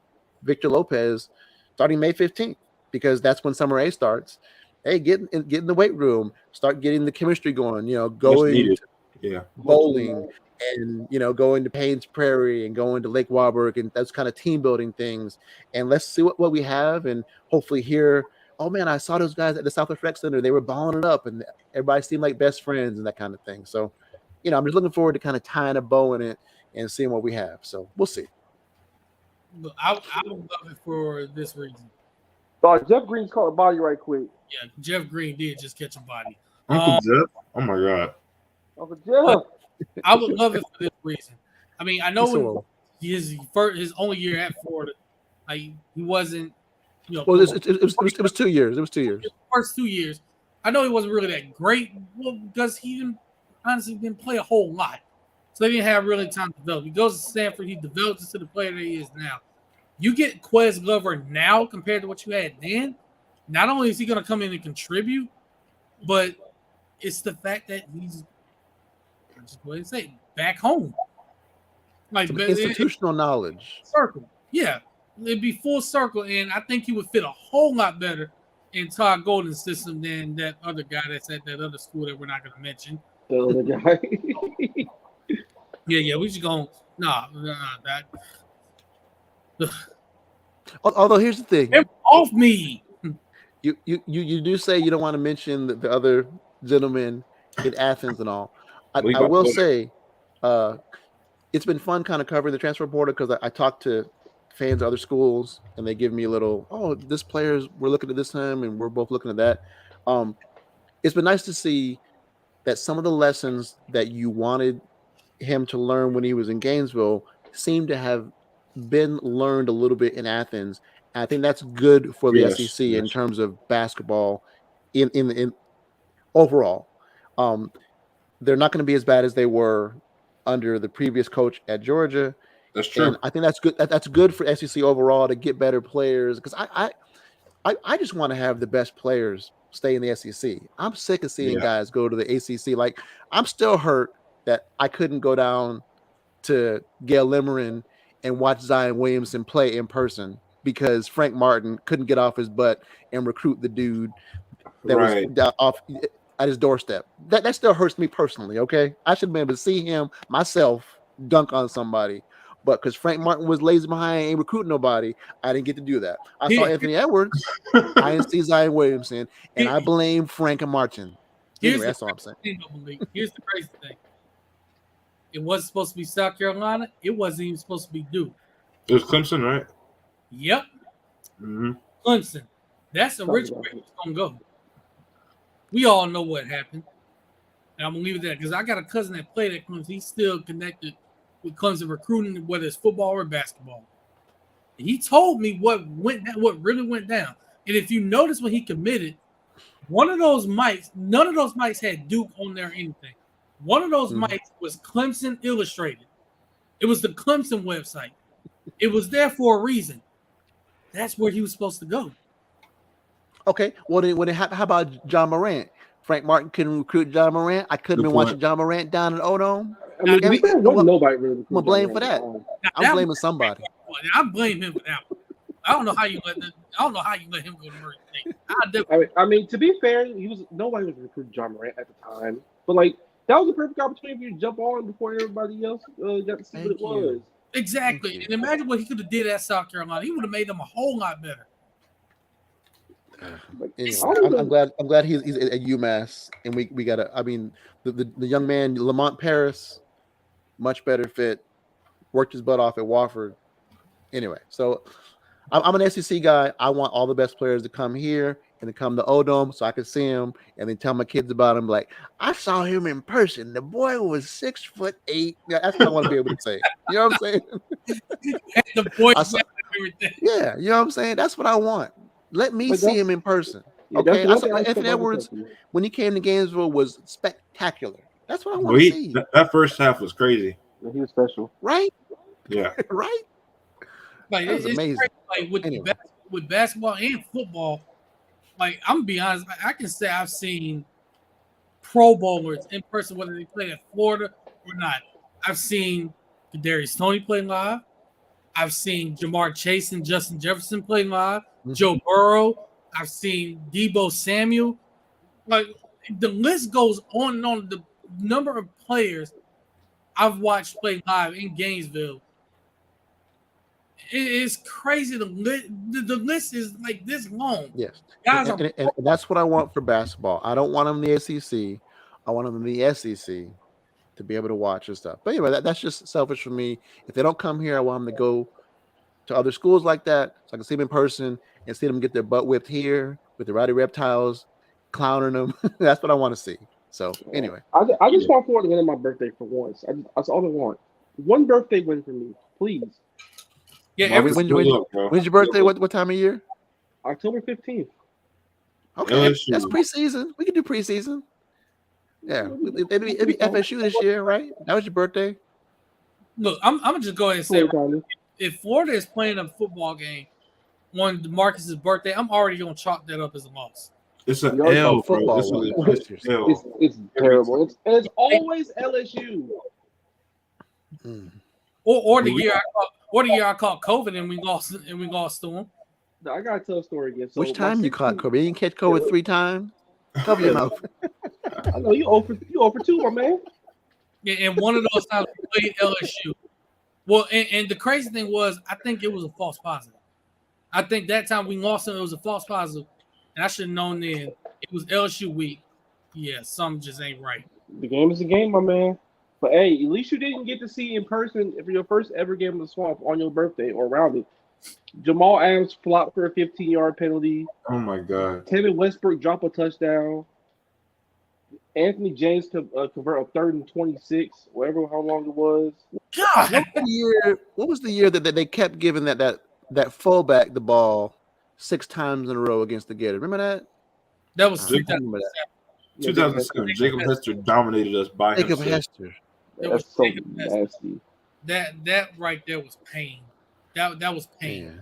Victor Lopez starting May 15th, because that's when Summer A starts. Hey, get in the weight room, start getting the chemistry going, going to bowling and, going to Paynes Prairie and going to Lake Warburg and those kind of team building things. And let's see what we have, and hopefully hear, oh man, I saw those guys at the Southwest Rec Center. They were balling it up and everybody seemed like best friends and that kind of thing. So, I'm just looking forward to kind of tying a bow in it and seeing what we have. So we'll see. I would love it for this reason. Jeff Green's caught a body right quick. Yeah, Jeff Green did just catch a body. Uncle Jeff? Oh my God. Uncle Jeff. I would love it for this reason. I mean, I know his only year at Florida, he wasn't. Well, it was 2 years. It was 2 years. The first 2 years, I know he wasn't really that great. Well, because he honestly didn't play a whole lot. So they didn't have really time to develop. He goes to Stanford. He develops into the player that he is now. You get Quez Glover now compared to what you had then. Not only is he going to come in and contribute, but it's the fact that he's, just go ahead and say, back home. Like institutional knowledge. Circle. Yeah. It'd be full circle. And I think he would fit a whole lot better in Todd Golden's system than that other guy that's at that other school that we're not going to mention. The other guy. Yeah, we just going, that. Although here's the thing. Get off me. You do say you don't want to mention the other gentlemen in Athens and all. I will say it's been fun kind of covering the transfer portal, because I talk to fans of other schools and they give me a little, this player's, we're looking at this time and we're both looking at that. It's been nice to see that some of the lessons that you wanted him to learn when he was in Gainesville seem to have been learned a little bit in Athens. And I think that's good for the SEC in terms of basketball in overall. They're not going to be as bad as they were under the previous coach at Georgia. That's true. And I think that's good. That's good for SEC overall to get better players, because I just want to have the best players stay in the SEC. I'm sick of seeing guys go to the ACC. Like, I'm still hurt that I couldn't go down to Gail Limerick and watch Zion Williamson play in person because Frank Martin couldn't get off his butt and recruit the dude that was off at his doorstep. That still hurts me personally, okay? I should have been able to see him myself dunk on somebody. But because Frank Martin was lazy behind and ain't recruiting nobody, I didn't get to do that. I saw Anthony Edwards. I didn't see Zion Williamson. And I blame Frank and Martin. Anyway, that's all I'm saying. Here's the crazy thing. It wasn't supposed to be South Carolina. It wasn't even supposed to be Duke. It was Clemson, right? Yep. Mm-hmm. Clemson. That's originally where it was going to go. We all know what happened. And I'm going to leave it there because I got a cousin that played at Clemson. He's still connected with Clemson recruiting, whether it's football or basketball. And he told me what really went down. And if you notice when he committed, one of those mics, none of those mics had Duke on there or anything. One of those mics was Clemson Illustrated. It was the Clemson website. It was there for a reason. That's where he was supposed to go. Okay. Well, then how about John Morant? Frank Martin couldn't recruit John Morant. I couldn't been watching John Morant down in Odom. Nobody really. I'm blaming for that. I'm blaming somebody. I blame him for that one. I don't know how you let that. I don't know how you let him go to Murray State. I definitely, I mean, to be fair, nobody was recruiting John Morant at the time, but like that was a perfect opportunity for you to jump on before everybody else got to see what it was. exactly. And imagine what he could have did at South Carolina. He would have made them a whole lot better. Anyway, I'm glad he's at UMass, and we got to. I mean, the young man Lamont Paris, much better fit, worked his butt off at Wofford. Anyway, so I'm an SEC guy. I want all the best players to come here and to come to Odom so I can see him and then tell my kids about him. Like, I saw him in person. The boy was 6'8". Yeah, that's what I want to be able to say. You know what I'm saying? The boy, yeah, you know what I'm saying? That's what I want. Let me see him in person. Yeah, Okay, I saw Anthony Edwards when he came to Gainesville was spectacular. That's what I want to see. That first half was crazy. Yeah, he was special, right? Yeah, right. Like it's amazing. Crazy. Like with basketball and football, like I'm gonna be honest, I can say I've seen Pro Bowlers in person, whether they play at Florida or not. I've seen Kadarius Toney play live. I've seen Jamar Chase and Justin Jefferson play live. Mm-hmm. Joe Burrow. I've seen Deebo Samuel. Like the list goes on and on. The number of players I've watched play live in Gainesville. It's crazy. The list is like this long. Yes, guys, and that's what I want for basketball. I don't want them in the SEC. I want them in the SEC to be able to watch and stuff. But anyway, that's just selfish for me. If they don't come here, I want them to go to other schools like that so I can see them in person and see them get their butt whipped here with the Rowdy Reptiles clowning them. That's what I want to see. So anyway, I just want Florida to win on my birthday for once. That's all I want. One birthday win for me, please. Yeah, when's your birthday? What time of year? October 15th. Okay, that's preseason. We can do preseason. Yeah, it'd be FSU this year, right? That was your birthday. Look, I'm gonna just go ahead and say, if Florida is playing a football game on DeMarcus's birthday, I'm already gonna chalk that up as a loss. It's an L, football. It's terrible. It's always LSU. Or the year I caught COVID and we lost to them. I gotta tell a story again. So which time you caught COVID? You didn't catch COVID 3 times? Cover your mouth. I know you over 2, my man. Yeah, and one of those times we played LSU. Well, and the crazy thing was, I think it was a false positive. I think that time we lost them, it was a false positive, and I should have known then it was LSU week. Yeah, something just ain't right. The game is a game, my man. But hey, at least you didn't get to see in person for your first ever game in the Swamp on your birthday or around it. Jamal Adams flopped for a 15-yard penalty. Oh my God! Tevin Westbrook dropped a touchdown. Anthony James convert a 3rd and 26, whatever how long it was. God, what was the year that they kept giving that fullback the ball 6 times in a row against the Gators? Remember that? That was 2007. Jacob Hester dominated us by himself. Hester. That's so nasty. That right there was pain. That was pain. Yeah.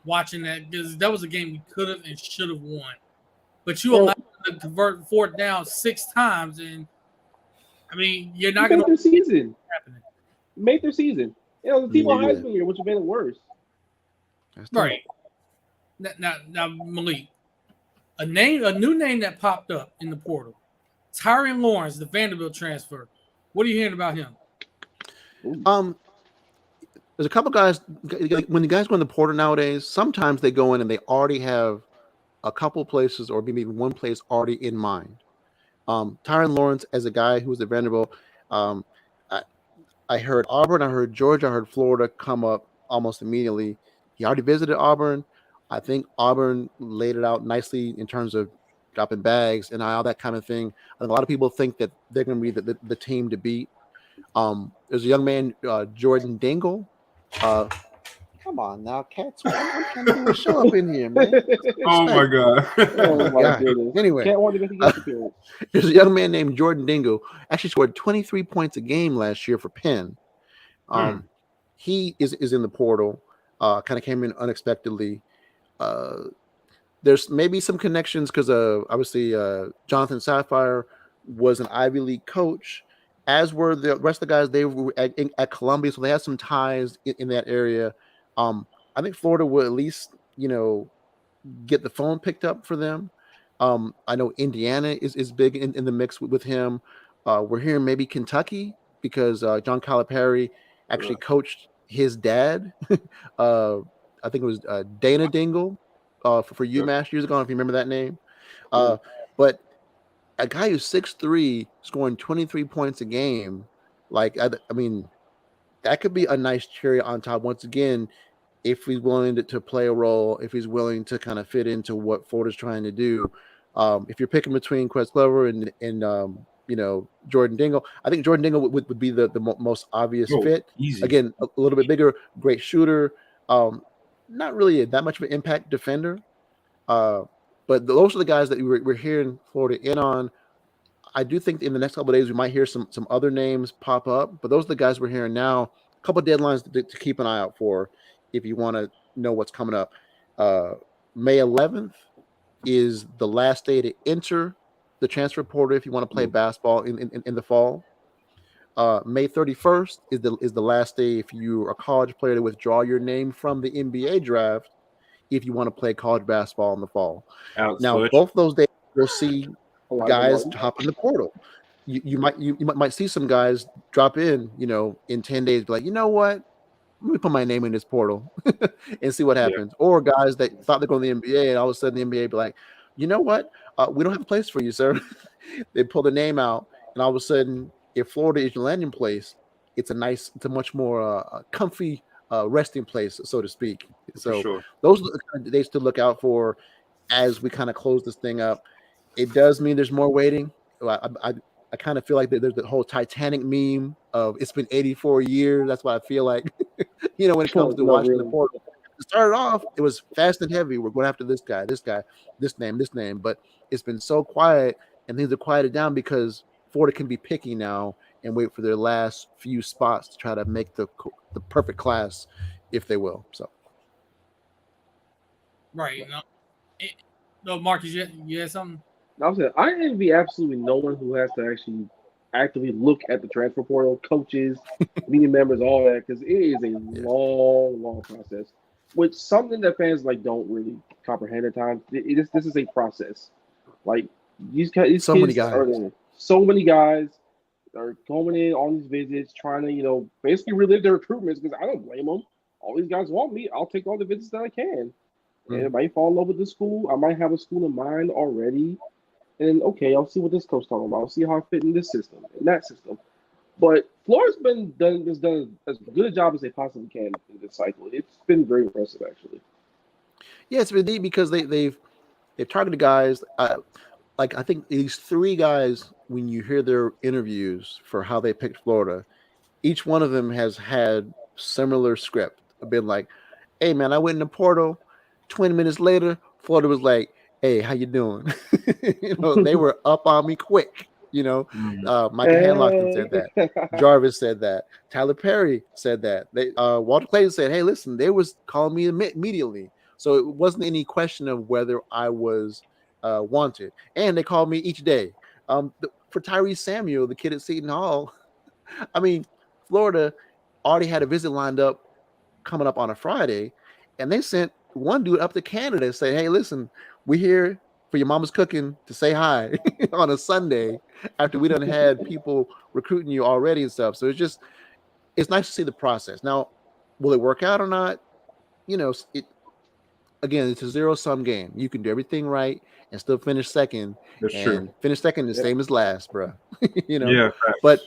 Watching that, because that was a game we could have and should have won. But you allowed them to convert 4th down 6 times, and I mean, you're not going to make their season. Make their season. You know, the team on Heisman year, which have made it worse. Right. Now, Malik, a new name that popped up in the portal, Tyrion Lawrence, the Vanderbilt transfer. What are you hearing about him? There's a couple guys. When the guys go in the portal nowadays, sometimes they go in and they already have a couple places or maybe even one place already in mind. Tyrion Lawrence, as a guy who was at Vanderbilt, I heard Auburn, I heard Georgia, I heard Florida come up almost immediately. He already visited Auburn. I think Auburn laid it out nicely in terms of dropping bags and all that kind of thing. I think a lot of people think that they're going to be the team to beat. There's a young man, Jordan Dingle. Come on now, Cats. I'm trying to do a show up in here, man. Oh my God. Oh my goodness. Anyway, can't want to get the there's a young man named Jordan Dingle. Actually scored 23 points a game last year for Penn. He is in the portal. Kind of came in unexpectedly. There's maybe some connections because obviously Jonathan Sapphire was an Ivy League coach, as were the rest of the guys. They were at Columbia, so they had some ties in that area. I think Florida will at least, get the phone picked up for them. I know Indiana is big in the mix with him. We're hearing maybe Kentucky because John Calipari actually coached his dad. I think it was Dana Dingle for UMass years ago. If you remember that name, but a guy who's 6'3", scoring 23 points a game, like I mean, that could be a nice cherry on top. Once again, if he's willing to play a role, if he's willing to kind of fit into what Florida's trying to do. If you're picking between Quez Glover and Jordan Dingle, I think Jordan Dingle would be the most obvious fit. Easy. Again, a little bit bigger, great shooter. Not really that much of an impact defender. But those are the guys that we're hearing Florida in on. I do think in the next couple of days we might hear some other names pop up, but those are the guys we're hearing now. A couple of deadlines to keep an eye out for if you want to know what's coming up. May 11th is the last day to enter the transfer portal if you want to play basketball in the fall. May 31st is the last day if you're a college player to withdraw your name from the NBA draft if you want to play college basketball in the fall. Now, both those days you'll see guys hop in the portal. You might see some guys drop in, in 10 days, be like, you know what? Let me put my name in this portal and see what happens. Yeah. Or guys that thought they're going to the NBA and all of a sudden the NBA be like, you know what? We don't have a place for you, sir. They pull the name out, and all of a sudden, if Florida is your landing place, it's a much more comfy resting place, so to speak. So those are the kind of days to look out for as we kind of close this thing up. It does mean there's more waiting. I kind of feel like there's the whole Titanic meme of it's been 84 years. That's what I feel like, when it comes to watching the portal. It started off, it was fast and heavy. We're going after this guy, this name. But it's been so quiet, and things are quieted down because Florida can be picky now and wait for their last few spots to try to make the perfect class, if they will. So, right. No, Marcus, you had something? I envy absolutely no one who has to actually actively look at the transfer portal, coaches, media members, all that, because it is a long process. Which something that fans don't really comprehend at times. This is a process. Like these so many guys are going in on these visits, trying to basically relive their recruitments. Because I don't blame them. All these guys want me. I'll take all the visits that I can. And I might fall in love with the school. I might have a school in mind already. And okay, I'll see what this coach talking about. I'll see how I fit in this system, in that system. But Florida's has done as good a job as they possibly can in this cycle. It's been very impressive, actually. Yeah, it's been neat because they've targeted guys. I think these three guys, when you hear their interviews for how they picked Florida, each one of them has had similar script. Been like, "Hey man, I went in the portal. 20 minutes later, Florida was like, hey, how you doing?" They were up on me quick. Michael Hanlock said that. Jarvis said that. Tyler Perry said that. Walter Clayton said, hey, listen, they was calling me immediately. So it wasn't any question of whether I was wanted. And they called me each day. For Tyrese Samuel, the kid at Seton Hall, I mean, Florida already had a visit lined up coming up on a Friday, and they sent one dude up to Canada and say, hey, listen, we're here for your mama's cooking to say hi on a Sunday after we done had people recruiting you already and stuff. So it's nice to see the process. Now, will it work out or not? It's a zero-sum game. You can do everything right and still finish second. That's true. Finish second the same as last, bro. Yeah. But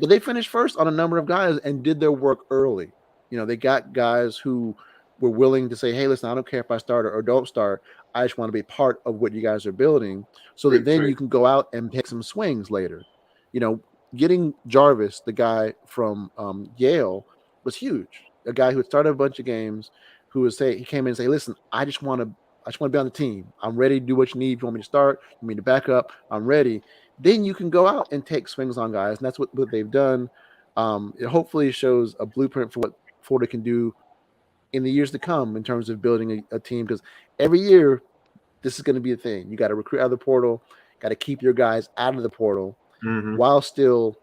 they finished first on a number of guys and did their work early. They got guys who were willing to say, hey, listen, I don't care if I start or don't start. I just want to be part of what you guys are building so that then you can go out and take some swings later. Getting Jarvis, the guy from Yale, was huge. A guy who had started a bunch of games, he came in and say, listen, I just want to be on the team. I'm ready to do what you need. If you want me to start, you want me to back up, I'm ready. Then you can go out and take swings on guys. And that's what they've done. It hopefully shows a blueprint for what Florida can do in the years to come in terms of building a team, because every year this is going to be a thing. You got to recruit out of the portal, got to keep your guys out of the portal while still,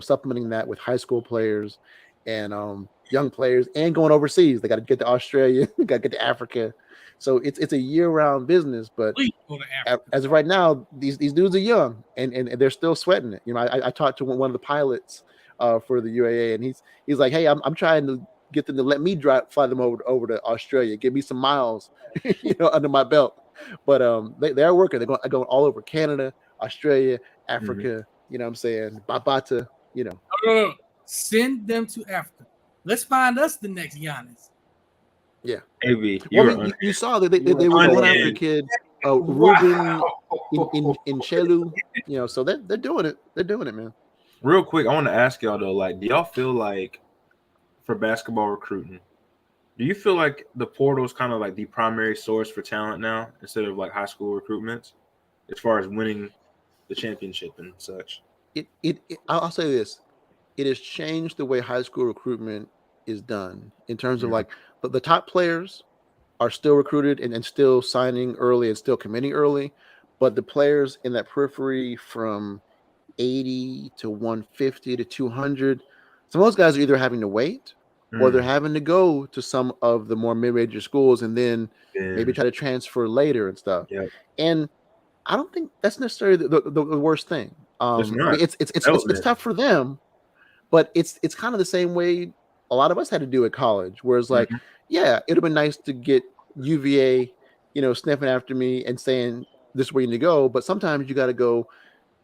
supplementing that with high school players and young players, and going overseas. They got to get to Australia, got to get to Africa. So it's a year-round business. But Please go to Africa. as of right now, these dudes are young, and they're still sweating it. You know, I talked to one of the pilots for the UAA, and he's like, hey, I'm trying to get them to let me fly them over to Australia, give me some miles, under my belt. But they're working. They're going all over Canada, Australia, Africa. You know what I'm saying? Babata. No. Send them to Africa. Let's find us the next Giannis. Yeah. AB, you saw that they were going after a kid, Ruben in Chelu. So they're doing it. They're doing it, man. Real quick, I want to ask y'all though, like, do y'all feel like for basketball recruiting, do you feel like the portal is kind of like the primary source for talent now instead of like high school recruitments as far as winning the championship and such? I'll say this. It has changed the way high school recruitment is done in terms of like the top players are still recruited and still signing early and still committing early. But the players in that periphery from 80 to 150 to 200, some of those guys are either having to wait or they're having to go to some of the more mid-major schools and then maybe try to transfer later and stuff. Yep. And I don't think that's necessarily the worst thing. It's tough for them, but it's kind of the same way a lot of us had to do at college, where it's like, yeah, it'd have been nice to get UVA, sniffing after me and saying this is where you need to go. But sometimes you got to go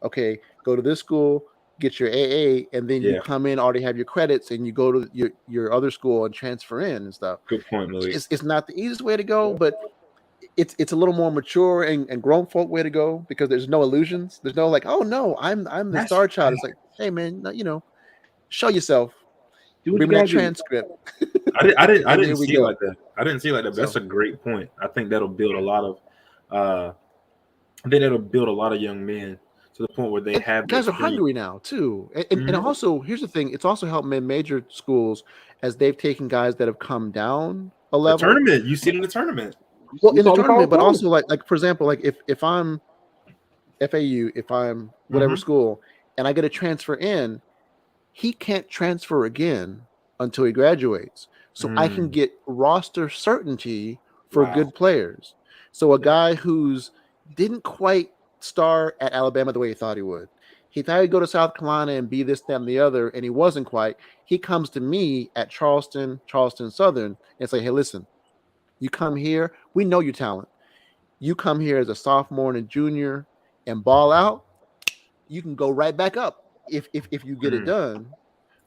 to this school, get your AA, and then you come in, already have your credits, and you go to your other school and transfer in and stuff. Good point, Louis. It's not the easiest way to go, but it's a little more mature and grown folk way to go, because there's no illusions. There's no like, oh no, I'm the star child. It's like, hey man, show yourself. Bring me that transcript. I didn't see it like that. I didn't see it like that. But that's a great point. I think that'll build a lot of young men to the point where they have guys are hungry now too. And also, here's the thing: it's also helped mid-major schools as they've taken guys that have come down a level. The tournament, you see it in the tournament. Well, in the tournament, but also like for example, like if I'm FAU, if I'm whatever school, and I get a transfer in, he can't transfer again until he graduates. So I can get roster certainty for good players. So a guy who's didn't quite star at Alabama the way he thought he would. He thought he'd go to South Carolina and be this, that, and the other, and he wasn't quite. He comes to me at Charleston Southern, and say, hey, listen, you come here, we know your talent. You come here as a sophomore and a junior and ball out, you can go right back up if you get it done.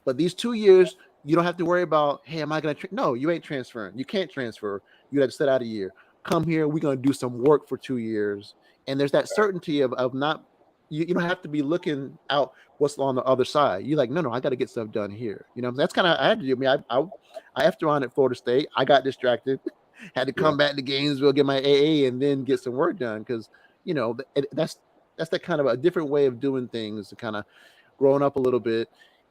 But these 2 years, you don't have to worry about, hey, am I going to no, you ain't transferring. You can't transfer. You have to sit out a year. Come here, we're going to do some work for 2 years. And there's that certainty of not, you don't have to be looking out what's on the other side. You're like, no, I got to get stuff done here. That's kind of, I had to do. I mean, I effed around at Florida State. I got distracted, had to come back to Gainesville, get my AA, and then get some work done. Because, that's that kind of a different way of doing things, to kind of growing up a little bit.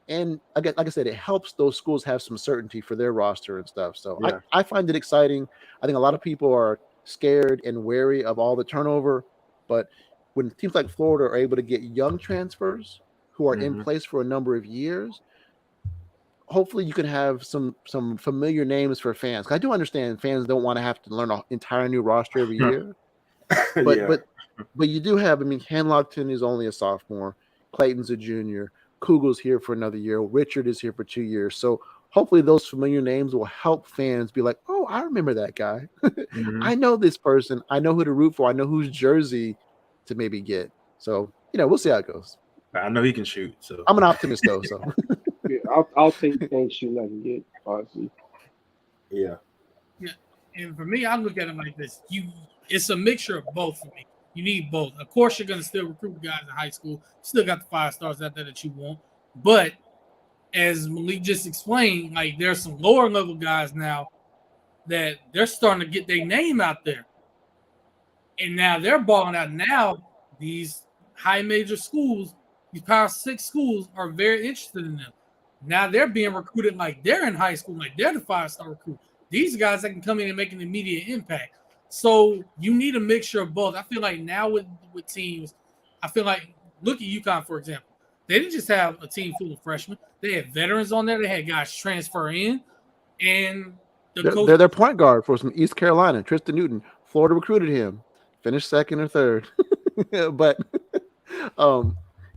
And again, like I said, it helps those schools have some certainty for their roster and stuff. So I find it exciting. I think a lot of people are scared and wary of all the turnover. But when teams like Florida are able to get young transfers who are in place for a number of years, hopefully you can have some familiar names for fans. I do understand fans don't want to have to learn an entire new roster every year. But you do have, I mean, Hanlogton is only a sophomore. Clayton's a junior. Kugel's here for another year. Richard is here for 2 years. So hopefully those familiar names will help fans be like, oh, I remember that guy. I know this person. I know who to root for. I know whose jersey to maybe get. So, we'll see how it goes. I know he can shoot. So I'm an optimist, though. So I'll take any shooting I can get, honestly. Yeah. And for me, I look at it like this. It's a mixture of both for me. You need both. Of course, you're going to still recruit guys in high school. Still got the 5 stars out there that you want. But as Malik just explained, like there's some lower level guys now that they're starting to get their name out there. And now they're balling out. Now these high major schools, these Power 6 schools are very interested in them. Now they're being recruited like they're in high school, like they're the 5-star recruit. These guys that can come in and make an immediate impact. So you need a mixture of both. I feel like now with teams, I feel like, look at UConn, for example. They didn't just have a team full of freshmen. They had veterans on there. They had guys transfer in, and the coach. They're their point guard for some East Carolina, Tristan Newton. Florida recruited him, finished second or third, but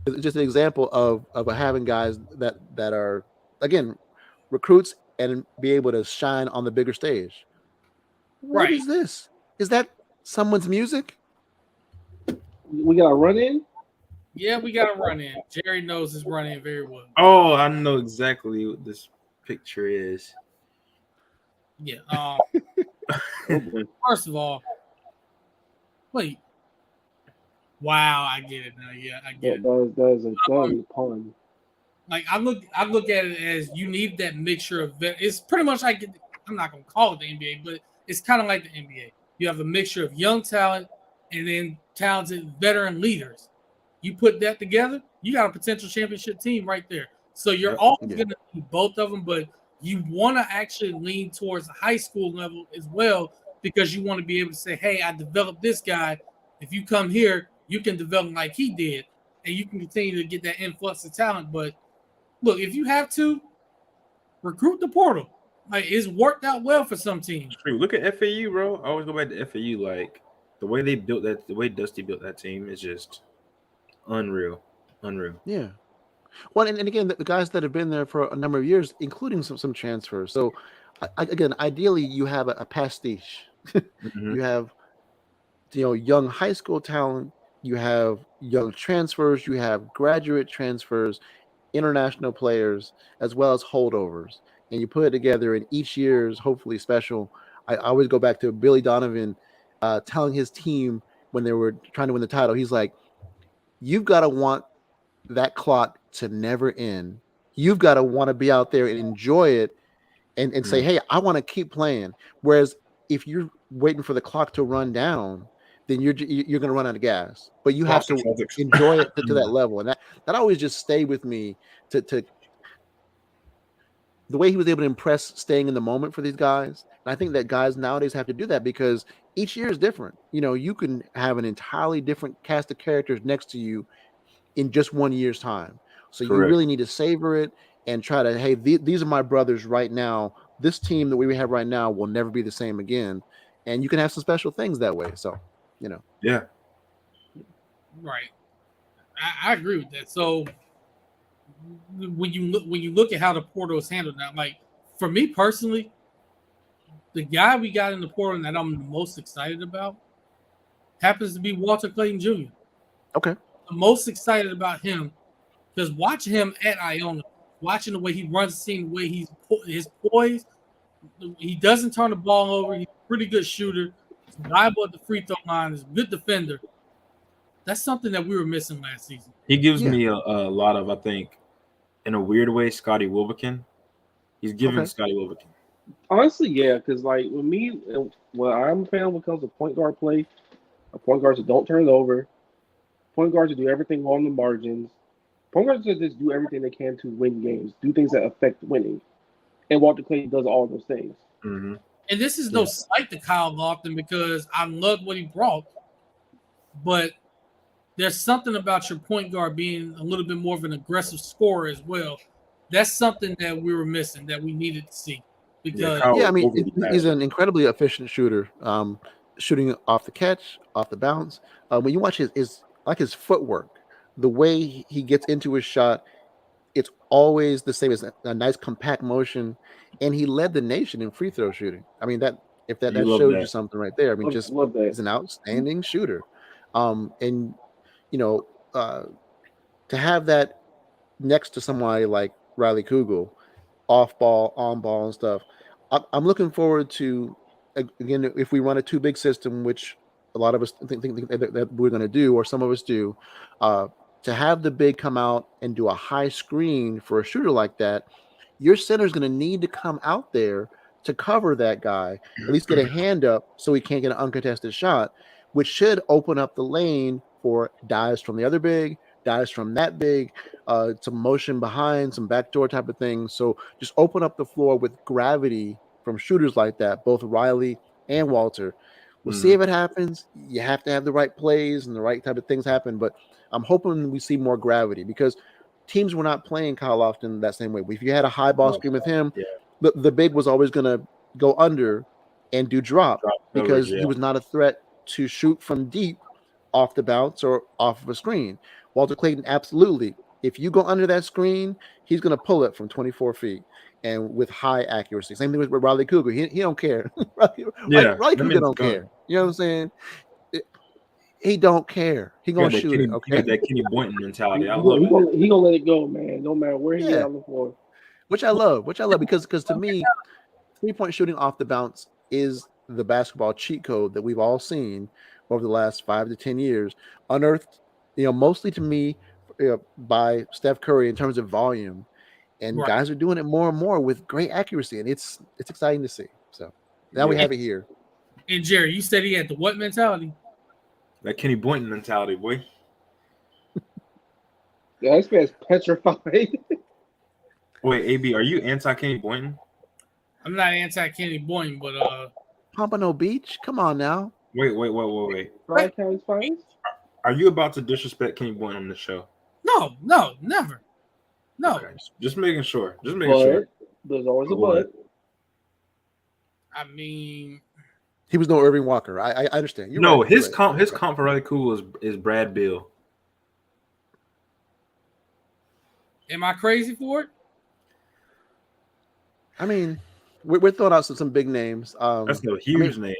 it's just an example of having guys that are again recruits and be able to shine on the bigger stage. What Right. is this? Is that someone's music? We got a run in. Yeah, we got to run in. Jerry knows his run in very well. Oh, I know exactly what this picture is. Yeah. Oh, boy. First of all, wait. Wow, I get it now. Yeah, I get it. That is a pun. Like I look at it as you need that mixture of it's pretty much like I'm not gonna call it the NBA, but it's kind of like the NBA. You have a mixture of young talent and then talented veteran leaders. You put that together, you got a potential championship team right there. So you're always gonna need both of them, but you want to actually lean towards the high school level as well because you want to be able to say, hey, I developed this guy. If you come here, you can develop like he did, and you can continue to get that influx of talent. But look, if you have to recruit the portal, like it's worked out well for some teams. True. Look at FAU, bro. I always go back to FAU. Like the way they built that, the way Dusty built that team is just unreal. Yeah. Well, and again, the guys that have been there for a number of years, including some transfers. So, again, ideally, you have a pastiche. Mhm. You have, young high school talent. You have young transfers. You have graduate transfers, international players, as well as holdovers. And you put it together, and each year is hopefully special. I always go back to Billy Donovan telling his team when they were trying to win the title. He's like, "You've got to want that clock to never end. You've got to want to be out there and enjoy it and say, hey, I want to keep playing." Whereas if you're waiting for the clock to run down, then you're going to run out of gas. But you have to enjoy it to that level. And that always just stayed with me to the way he was able to impress staying in the moment for these guys. And I think that guys nowadays have to do that because each year is different. You can have an entirely different cast of characters next to you in just 1 year's time. So Correct. You really need to savor it and try to, hey, these are my brothers right now. This team that we have right now will never be the same again. And you can have some special things that way. So, Yeah. Right. I agree with that. So when you look at how the portal is handled now, like for me personally, the guy we got in the portal that I'm the most excited about happens to be Walter Clayton Jr. Okay. I'm most excited about him because watching him at Iona, watching the way he runs the team, the way his poise, he doesn't turn the ball over. He's a pretty good shooter. He's reliable at the free throw line. He's a good defender. That's something that we were missing last season. He gives me a lot of, I think, in a weird way, Scotty Wilbekin. He's giving Scotty Wilbekin. Honestly, yeah, because like with me, what I'm a fan when it comes to point guard play, are point guards that don't turn it over, point guards that do everything on the margins, point guards that just do everything they can to win games, do things that affect winning. And Walter Clayton does all those things. Mm-hmm. And this is no slight to Kyle Lofton because I love what he brought, but there's something about your point guard being a little bit more of an aggressive scorer as well. That's something that we were missing that we needed to see. Because I mean, he's an incredibly efficient shooter, shooting off the catch, off the bounce. When you watch his footwork, the way he gets into his shot, it's always the same as a nice compact motion. And he led the nation in free throw shooting. I mean, that shows you something right there. I mean, he's an outstanding shooter. And to have that next to somebody like Riley Kugel, off ball, on ball, and stuff. I'm looking forward to, again, if we run a too big system, which a lot of us think that we're going to do, or some of us do, to have the big come out and do a high screen for a shooter like that, your center is going to need to come out there to cover that guy, at least get a hand up so he can't get an uncontested shot, which should open up the lane for dives from the other big, dives from that big, some motion behind, some backdoor type of things. So just open up the floor with gravity from shooters like that, both Riley and Walter. We'll see if it happens. You have to have the right plays and the right type of things happen, but I'm hoping we see more gravity because teams were not playing Kyle Lofton that same way. If you had a high ball screen with him, Yeah. the big was always going to go under and do drop because coverage, he was not a threat to shoot from deep off the bounce or off of a screen. Walter Clayton, absolutely. If you go under that screen, he's going to pull it from 24 feet and with high accuracy. Same thing with Riley Cougar. He don't care. Riley Cougar don't care. You know what I'm saying? He don't care. He gonna shoot it. Okay. He got that Kenny Boynton mentality. I He love it. gonna let it go, man. No matter where he get on the floor. Which I love because to me, 3-point shooting off the bounce is the basketball cheat code that we've all seen over the last 5 to 10 years, unearthed, mostly to me by Steph Curry in terms of volume, and guys are doing it more and more with great accuracy, and it's exciting to see. So now we have it here. And Jerry, you said he had the what mentality? That Kenny Boynton mentality, boy. Yeah, this man's petrified. Wait, AB, are you anti Kenny Boynton? I'm not anti Kenny Boynton, but Pompano Beach, come on now. Wait. Brian County's finest? Are you about to disrespect Kenny Boynton on the show? No, never. No. Okay. Just making sure. Sure. There's always a but. I mean, he was no Irving Walker. I understand. His comp for Riley Cool is Brad Beal. Am I crazy for it? I mean, we're throwing out some big names. That's a huge name.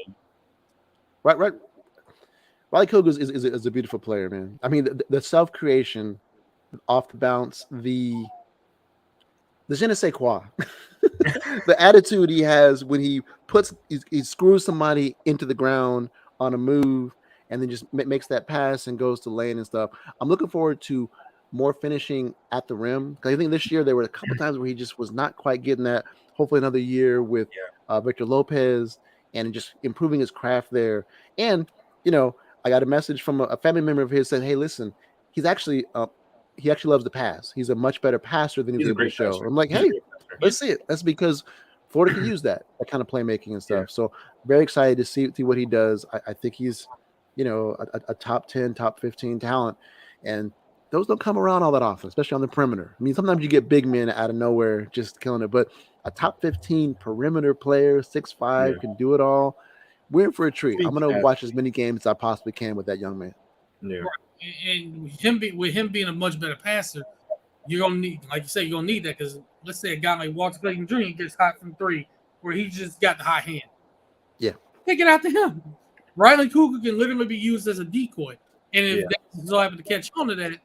Right. Riley Cougar is a beautiful player, man. I mean, the self-creation off the bounce, the je ne sais quoi, the attitude he has when he screws somebody into the ground on a move and then just makes that pass and goes to lane and stuff. I'm looking forward to more finishing at the rim, because I think this year there were a couple times where he just was not quite getting that. Hopefully another year with Victor Lopez and just improving his craft there. And, I got a message from a family member of his saying, hey, listen, he actually loves to pass. He's a much better passer than he's able to show. I'm like, hey, let's see it. That's because Florida can use that kind of playmaking and stuff. Yeah. So very excited to see what he does. I think he's, a top 10, top 15 talent. And those don't come around all that often, especially on the perimeter. I mean, sometimes you get big men out of nowhere just killing it, but a top 15 perimeter player, 6'5", can do it all. We're in for a treat. I'm going to watch as many games as I possibly can with that young man. Yeah. And with him being a much better passer, you're going to need, like you say, you're going to need that, because let's say a guy like Walter Clayton Jr. gets hot from three where he just got the hot hand. Yeah. Take it out to him. Riley Cougar can literally be used as a decoy. And if they so happen to catch on to that,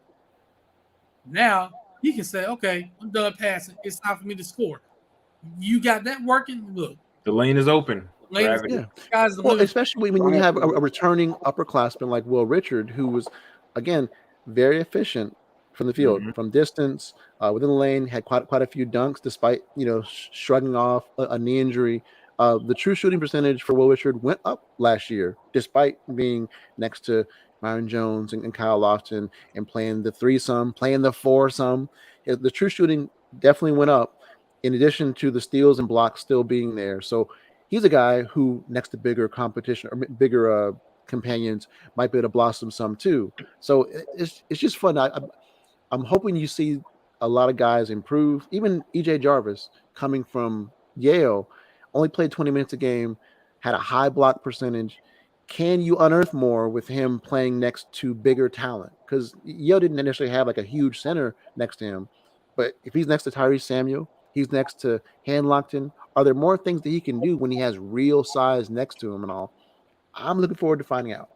now he can say, okay, I'm done passing. It's time for me to score. You got that working? Look. The lane is open. Especially when you have a returning upperclassman like Will Richard, who was, again, very efficient from the field, from distance, within the lane, had quite a few dunks, despite shrugging off a knee injury. The true shooting percentage for Will Richard went up last year, despite being next to Myron Jones and Kyle Lofton and playing the threesome, playing the foursome. The true shooting definitely went up, in addition to the steals and blocks still being there. So he's a guy who, next to bigger competition or bigger companions, might be able to blossom some too. So it's just fun. I'm hoping you see a lot of guys improve. Even EJ Jarvis, coming from Yale, only played 20 minutes a game, had a high block percentage. Can you unearth more with him playing next to bigger talent? Because Yale didn't necessarily have like a huge center next to him. But if he's next to Tyrese Samuel, he's next to Hanlockton, are there more things that he can do when he has real size next to him and all? I'm looking forward to finding out.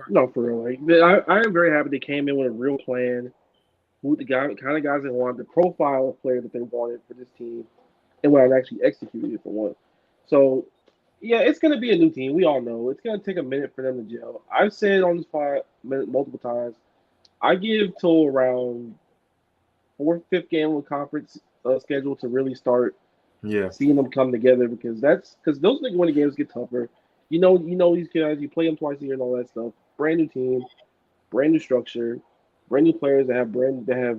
No, for real. Like, I am very happy they came in with a real plan, who the kind of guys they wanted, the profile of player that they wanted for this team, and what I've actually executed for one. So, yeah, it's going to be a new team. We all know. It's going to take a minute for them to gel. I've said on this pod multiple times, I give till around 4th, 5th game of the conference schedule to really start seeing them come together, because those winning games get tougher. You know these guys, you play them twice a year and all that stuff. Brand new team, brand new structure, brand new players that have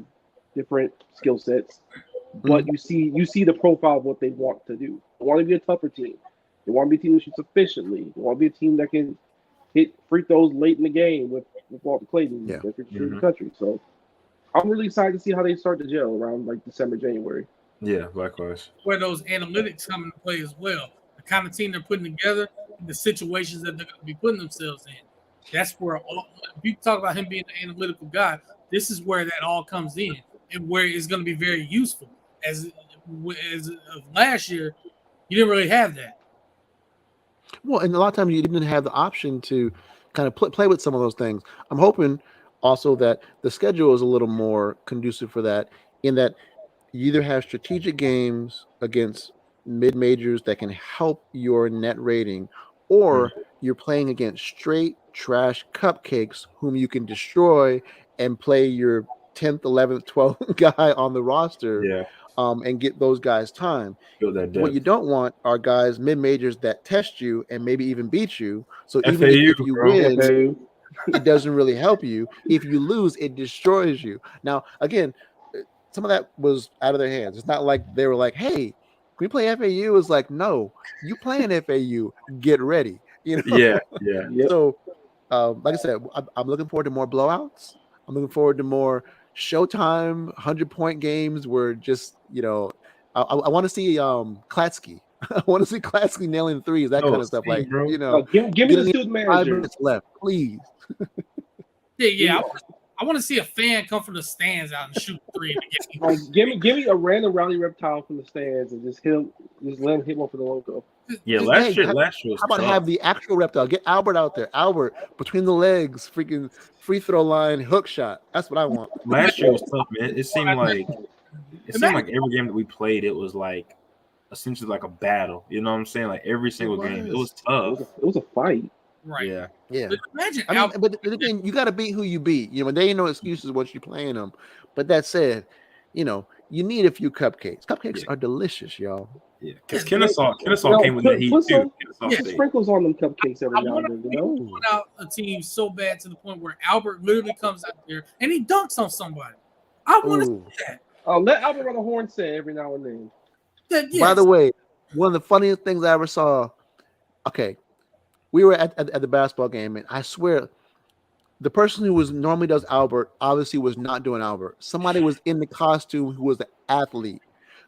different skill sets. But you see the profile of what they want to do. They want to be a tougher team. They want to be a team that shoots efficiently. They want to be a team that can hit free throws late in the game with Walter Clayton, the country. So I'm really excited to see how they start the gel around like December, January. Yeah, likewise. Where those analytics come into play as well. The kind of team they're putting together, the situations that they're going to be putting themselves in. That's where if you talk about him being an analytical guy, this is where that all comes in and where it's going to be very useful. As of last year, you didn't really have that. Well, and a lot of times you didn't have the option to kind of play with some of those things. I'm hoping also that the schedule is a little more conducive for that, in that you either have strategic games against mid-majors that can help your net rating, or you're playing against straight trash cupcakes whom you can destroy and play your 10th, 11th, 12th guy on the roster. Yeah. And get those guys time. Build that What you depth. don't want are guys mid-majors that test you and maybe even beat you. So even FAU, if you bro. win, FAU. it doesn't really help you. If you lose, it destroys you. Now, again, some of that was out of their hands. It's not like they were like, hey, can we play FAU? It's like, no, you playing FAU, get ready. You know? Yeah, yeah. Yep. So, like I said, I'm looking forward to more blowouts. I'm looking forward to more Showtime 100-point games where just, you know, I want to see Klatsky. I want to see Klatsky nailing threes, that kind of stuff. see, Like, bro. you know, Give me get the in student 5 manager. minutes left, please. Yeah. I want to see a fan come from the stands out and shoot three. In the game. Like, give me a random rowdy reptile from the stands and just let him hit one for the logo. Yeah, Just, last hey, year was How about tough. have the actual reptile? Get Albert out there. Albert between the legs, freaking free throw line, hook shot. That's what I want. Last year was tough, man. It seemed like every game that we played, it was like essentially like a battle. You know what I'm saying? Like every single game, it was tough. It was a fight. Right. Yeah. Yeah. But imagine I mean, but again, you got to beat who you beat. You know, there ain't no excuses once you're playing them. But that said, you know, you need a few cupcakes. Cupcakes are delicious, y'all. Yeah, because Kennesaw came with put that heat some- too. Kennesaw Put State. sprinkles on them cupcakes every I now want and then, you know? to put out a team so bad to the point where Albert literally comes out there and he dunks on somebody. I want to Ooh. see that. Let Albert run a horn set every now and then. Yes. By the way, one of the funniest things I ever saw. Okay, we were at the basketball game, and I swear, the person who normally does Albert obviously was not doing Albert. Somebody was in the costume who was the athlete.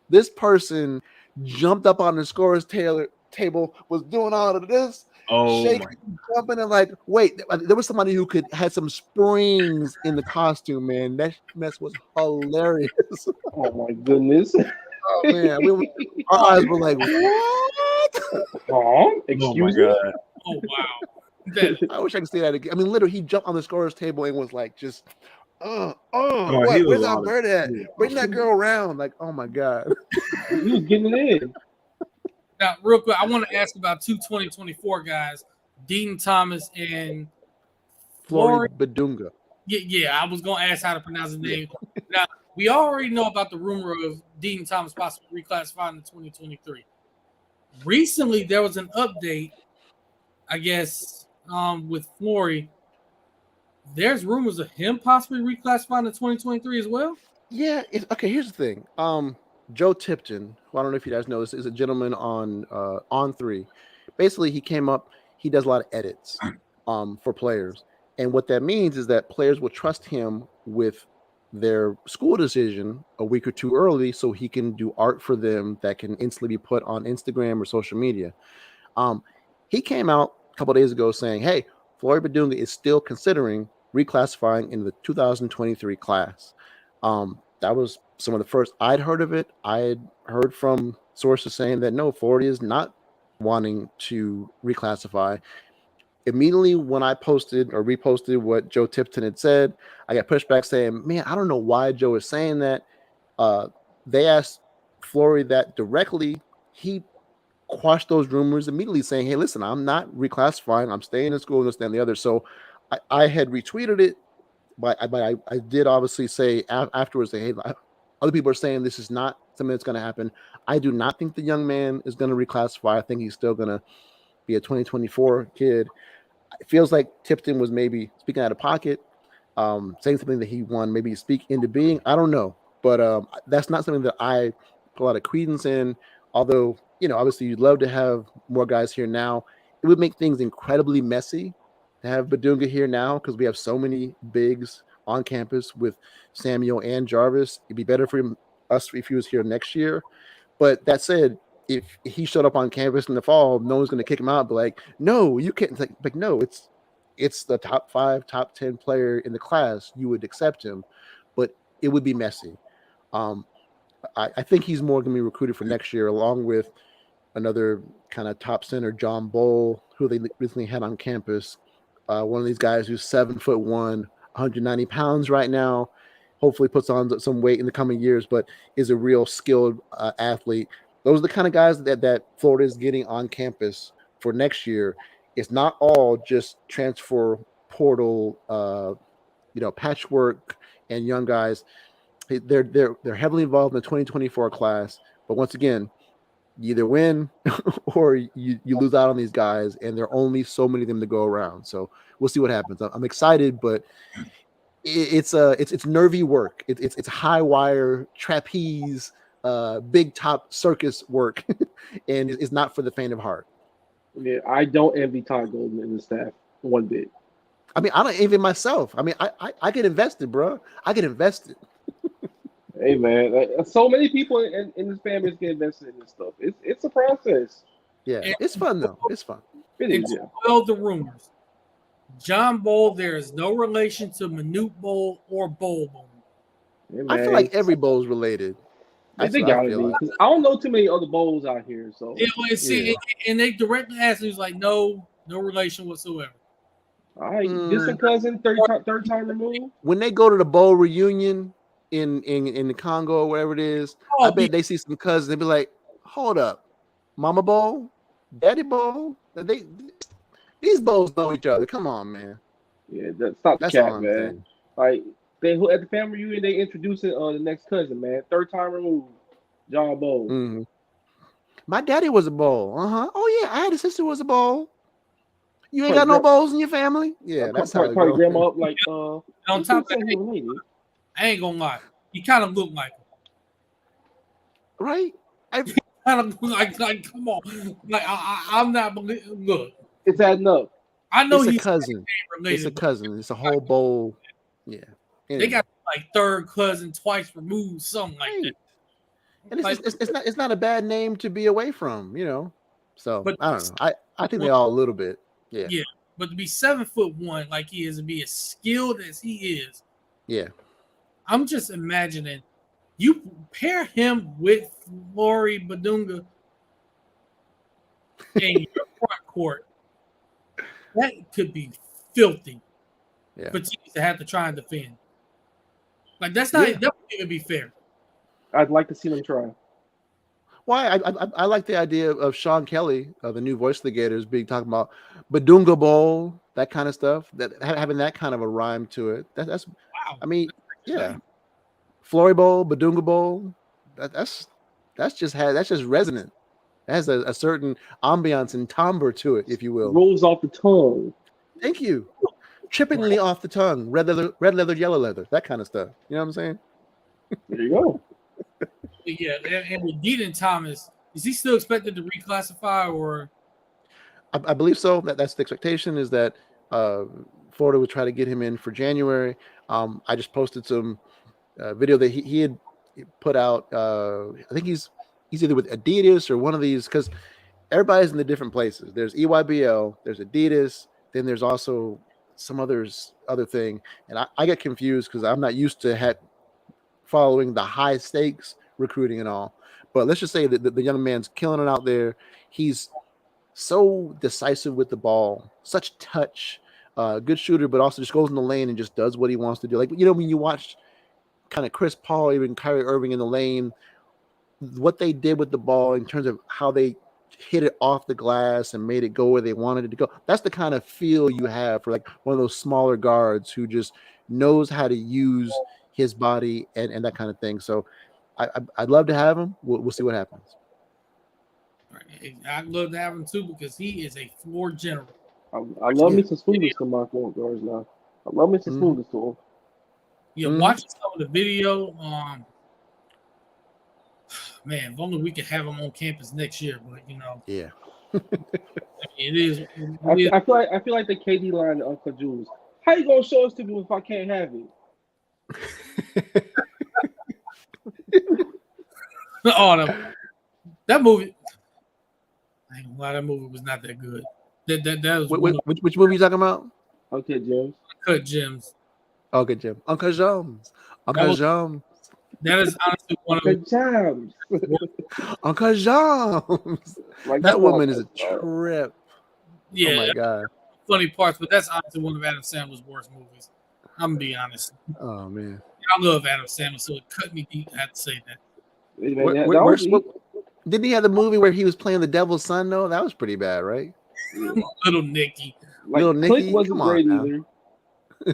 This person jumped up on the scorer's table, was doing all of this, Oh my! shaking, jumping, and like, wait, there was somebody who had some springs in the costume, man. That mess was hilarious. Oh my goodness. Oh man, our eyes were like, what? Oh, Oh my excuse me. God! Oh wow. I wish I could see that again. I mean, literally, he jumped on the scorer's table and was like, just, he what? was Where's on Albert at? it. Bring that girl around. Like, oh my God. He was getting it in. Now, real quick, I want to ask about two 2024 guys, Dean Thomas and Flory Badunga. Yeah, I was going to ask how to pronounce his name. Now, we already know about the rumor of Dean Thomas possibly reclassifying in 2023. Recently, there was an update, I guess, with Flory. There's rumors of him possibly reclassifying in 2023 as well. Yeah. Okay. Here's the thing. Joe Tipton, who I don't know if you guys know, this is a gentleman on On3. Basically, he came up. He does a lot of edits for players, and what that means is that players will trust him with their school decision a week or two early, so he can do art for them that can instantly be put on Instagram or social media. He came out a couple of days ago saying, "Hey, Flory Badunga is still considering reclassifying in the 2023 class." That was some of the first I'd heard of it. I had heard from sources saying that no, Flory is not wanting to reclassify. Immediately when I posted or reposted what Joe Tipton had said, I got pushback saying, man, I don't know why Joe is saying that. They asked Flory that directly. He quashed those rumors immediately, saying, hey, listen, I'm not reclassifying. I'm staying in school and this and the other. So I had retweeted it, but I did obviously say afterwards, hey, other people are saying this is not something that's going to happen. I do not think the young man is going to reclassify. I think he's still going to be a 2024 kid. It feels like Tipton was maybe speaking out of pocket, saying something that he wanted maybe speak into being. I don't know, but that's not something that I put a lot of credence in. Although, you know, obviously you'd love to have more guys here now. It would make things incredibly messy to have Badunga here now because we have so many bigs on campus with Samuel and Jarvis. It'd be better for us if he was here next year. But that said, if he showed up on campus in the fall, no one's going to kick him out. But like, no, you can't. Like, no, it's the top 5, top 10 player in the class. You would accept him, but it would be messy. I think he's more going to be recruited for next year, along with another kind of top center, John Bowl, who they recently had on campus. One of these guys who's 7'1", 190 pounds right now. Hopefully puts on some weight in the coming years, but is a real skilled athlete. Those are the kind of guys that Florida is getting on campus for next year. It's not all just transfer portal, patchwork and young guys. They're heavily involved in the 2024 class. But once again, you either win or you lose out on these guys, and there are only so many of them to go around. So we'll see what happens. I'm excited, but it's nervy work. It's high wire, trapeze, big top circus work, and it's not for the faint of heart. Yeah, I don't envy Todd Golden and the staff one bit. I mean, I don't envy myself. I mean, I get invested, bro. I get invested. Hey man, so many people in this family get invested in this stuff. It's a process. Yeah, it's fun though. It's fun. It is. Yeah. Well, the rumors. John Bowl, there is no relation to Manute Bowl or Bowl Bowl. Hey, I feel like every bowl is related. I think gotta be. Like. I don't know too many other bowls out here. So and they directly asked me, he was like, no relation whatsoever. All right, distant cousin, third time removed. When they go to the bowl reunion in the Congo or whatever it is, I bet they see some cousins. They be like, "Hold up, Mama Bowl, Daddy Bowl." These bowls know each other. Come on, man. Yeah, that's the cap, man. Like they at the family reunion, they introducing the next cousin, man. Third time removed, John Bowl. Mm-hmm. My daddy was a bowl. Oh yeah, I had a sister who was a bowl. You ain't got no bowls in your family? Yeah, that's how probably grandma up like on top of that, I ain't gonna lie. He kind of looked like him. Right? I kind of like come on. Like I'm not believing. Look. It's adding up. I know it's he's a cousin. It's a cousin. It's a whole bowl. Yeah. Anyway. They got like third cousin twice removed, something like that. And it's not a bad name to be away from, So but, I don't know. I think they all a little bit. Yeah. Yeah. But to be 7'1" like he is, and be as skilled as he is. Yeah. I'm just imagining you pair him with Flory Badunga in your front court. That could be filthy. Yeah. For teams to have to try and defend. Like that wouldn't even be fair. I'd like to see them try. Why? I like the idea of Sean Kelly, the new voice of the Gators, talking about Badunga Bowl, that kind of stuff. That having that kind of a rhyme to it. That's wow. I mean, yeah. Flory Bowl, Badunga Bowl. That's just resonant. It has a certain ambiance and timbre to it, if you will. Rolls off the tongue. Thank you. Trippingly off the tongue. Red leather, yellow leather. That kind of stuff. You know what I'm saying? There you go. Yeah, and with Deaton Thomas, is he still expected to reclassify or? I believe so. That's the expectation, is that Florida would try to get him in for January. I just posted some video that he had put out. I think he's either with Adidas or one of these, because everybody's in the different places. There's EYBL, there's Adidas, then there's also some other thing. And I get confused because I'm not used to following the high stakes recruiting and all. But let's just say that the young man's killing it out there. He's so decisive with the ball, such touch, good shooter, but also just goes in the lane and just does what he wants to do. Like, when you watch kind of Chris Paul, even Kyrie Irving in the lane, what they did with the ball in terms of how they hit it off the glass and made it go where they wanted it to go. That's the kind of feel you have for like one of those smaller guards who just knows how to use his body and that kind of thing. So I'd love to have him. We'll see what happens. I'd love to have him too, because he is a floor general. I love me some Smoothness to my point guards now. I love me some Smoothness to him. Yeah, watching some of the video, man, if only we could have him on campus next year, but yeah, it is. I feel like the KD line to Uncle Jules. How you gonna show us to me if I can't have it? That movie. I ain't gonna lie, that movie was not that good. That was one of Which movie you talking about? Okay, James. cut gems. Okay, Jim. Uncle Jones. That Uncle was- Jones. That is honestly one of Good jobs. Uncle Jones. Like That come woman on, is a bro. trip. yeah Oh my god. funny parts, but that's honestly one of Adam Sandler's worst movies. I'm gonna be honest. Oh man. I love Adam Sandler, so it cut me deep. I have to say that. Man, Where- that where- was- Didn't he have the movie where he was playing the devil's son though? That was pretty bad, right? Little Nicky. like Little Click Nicky, wasn't come on great now. either.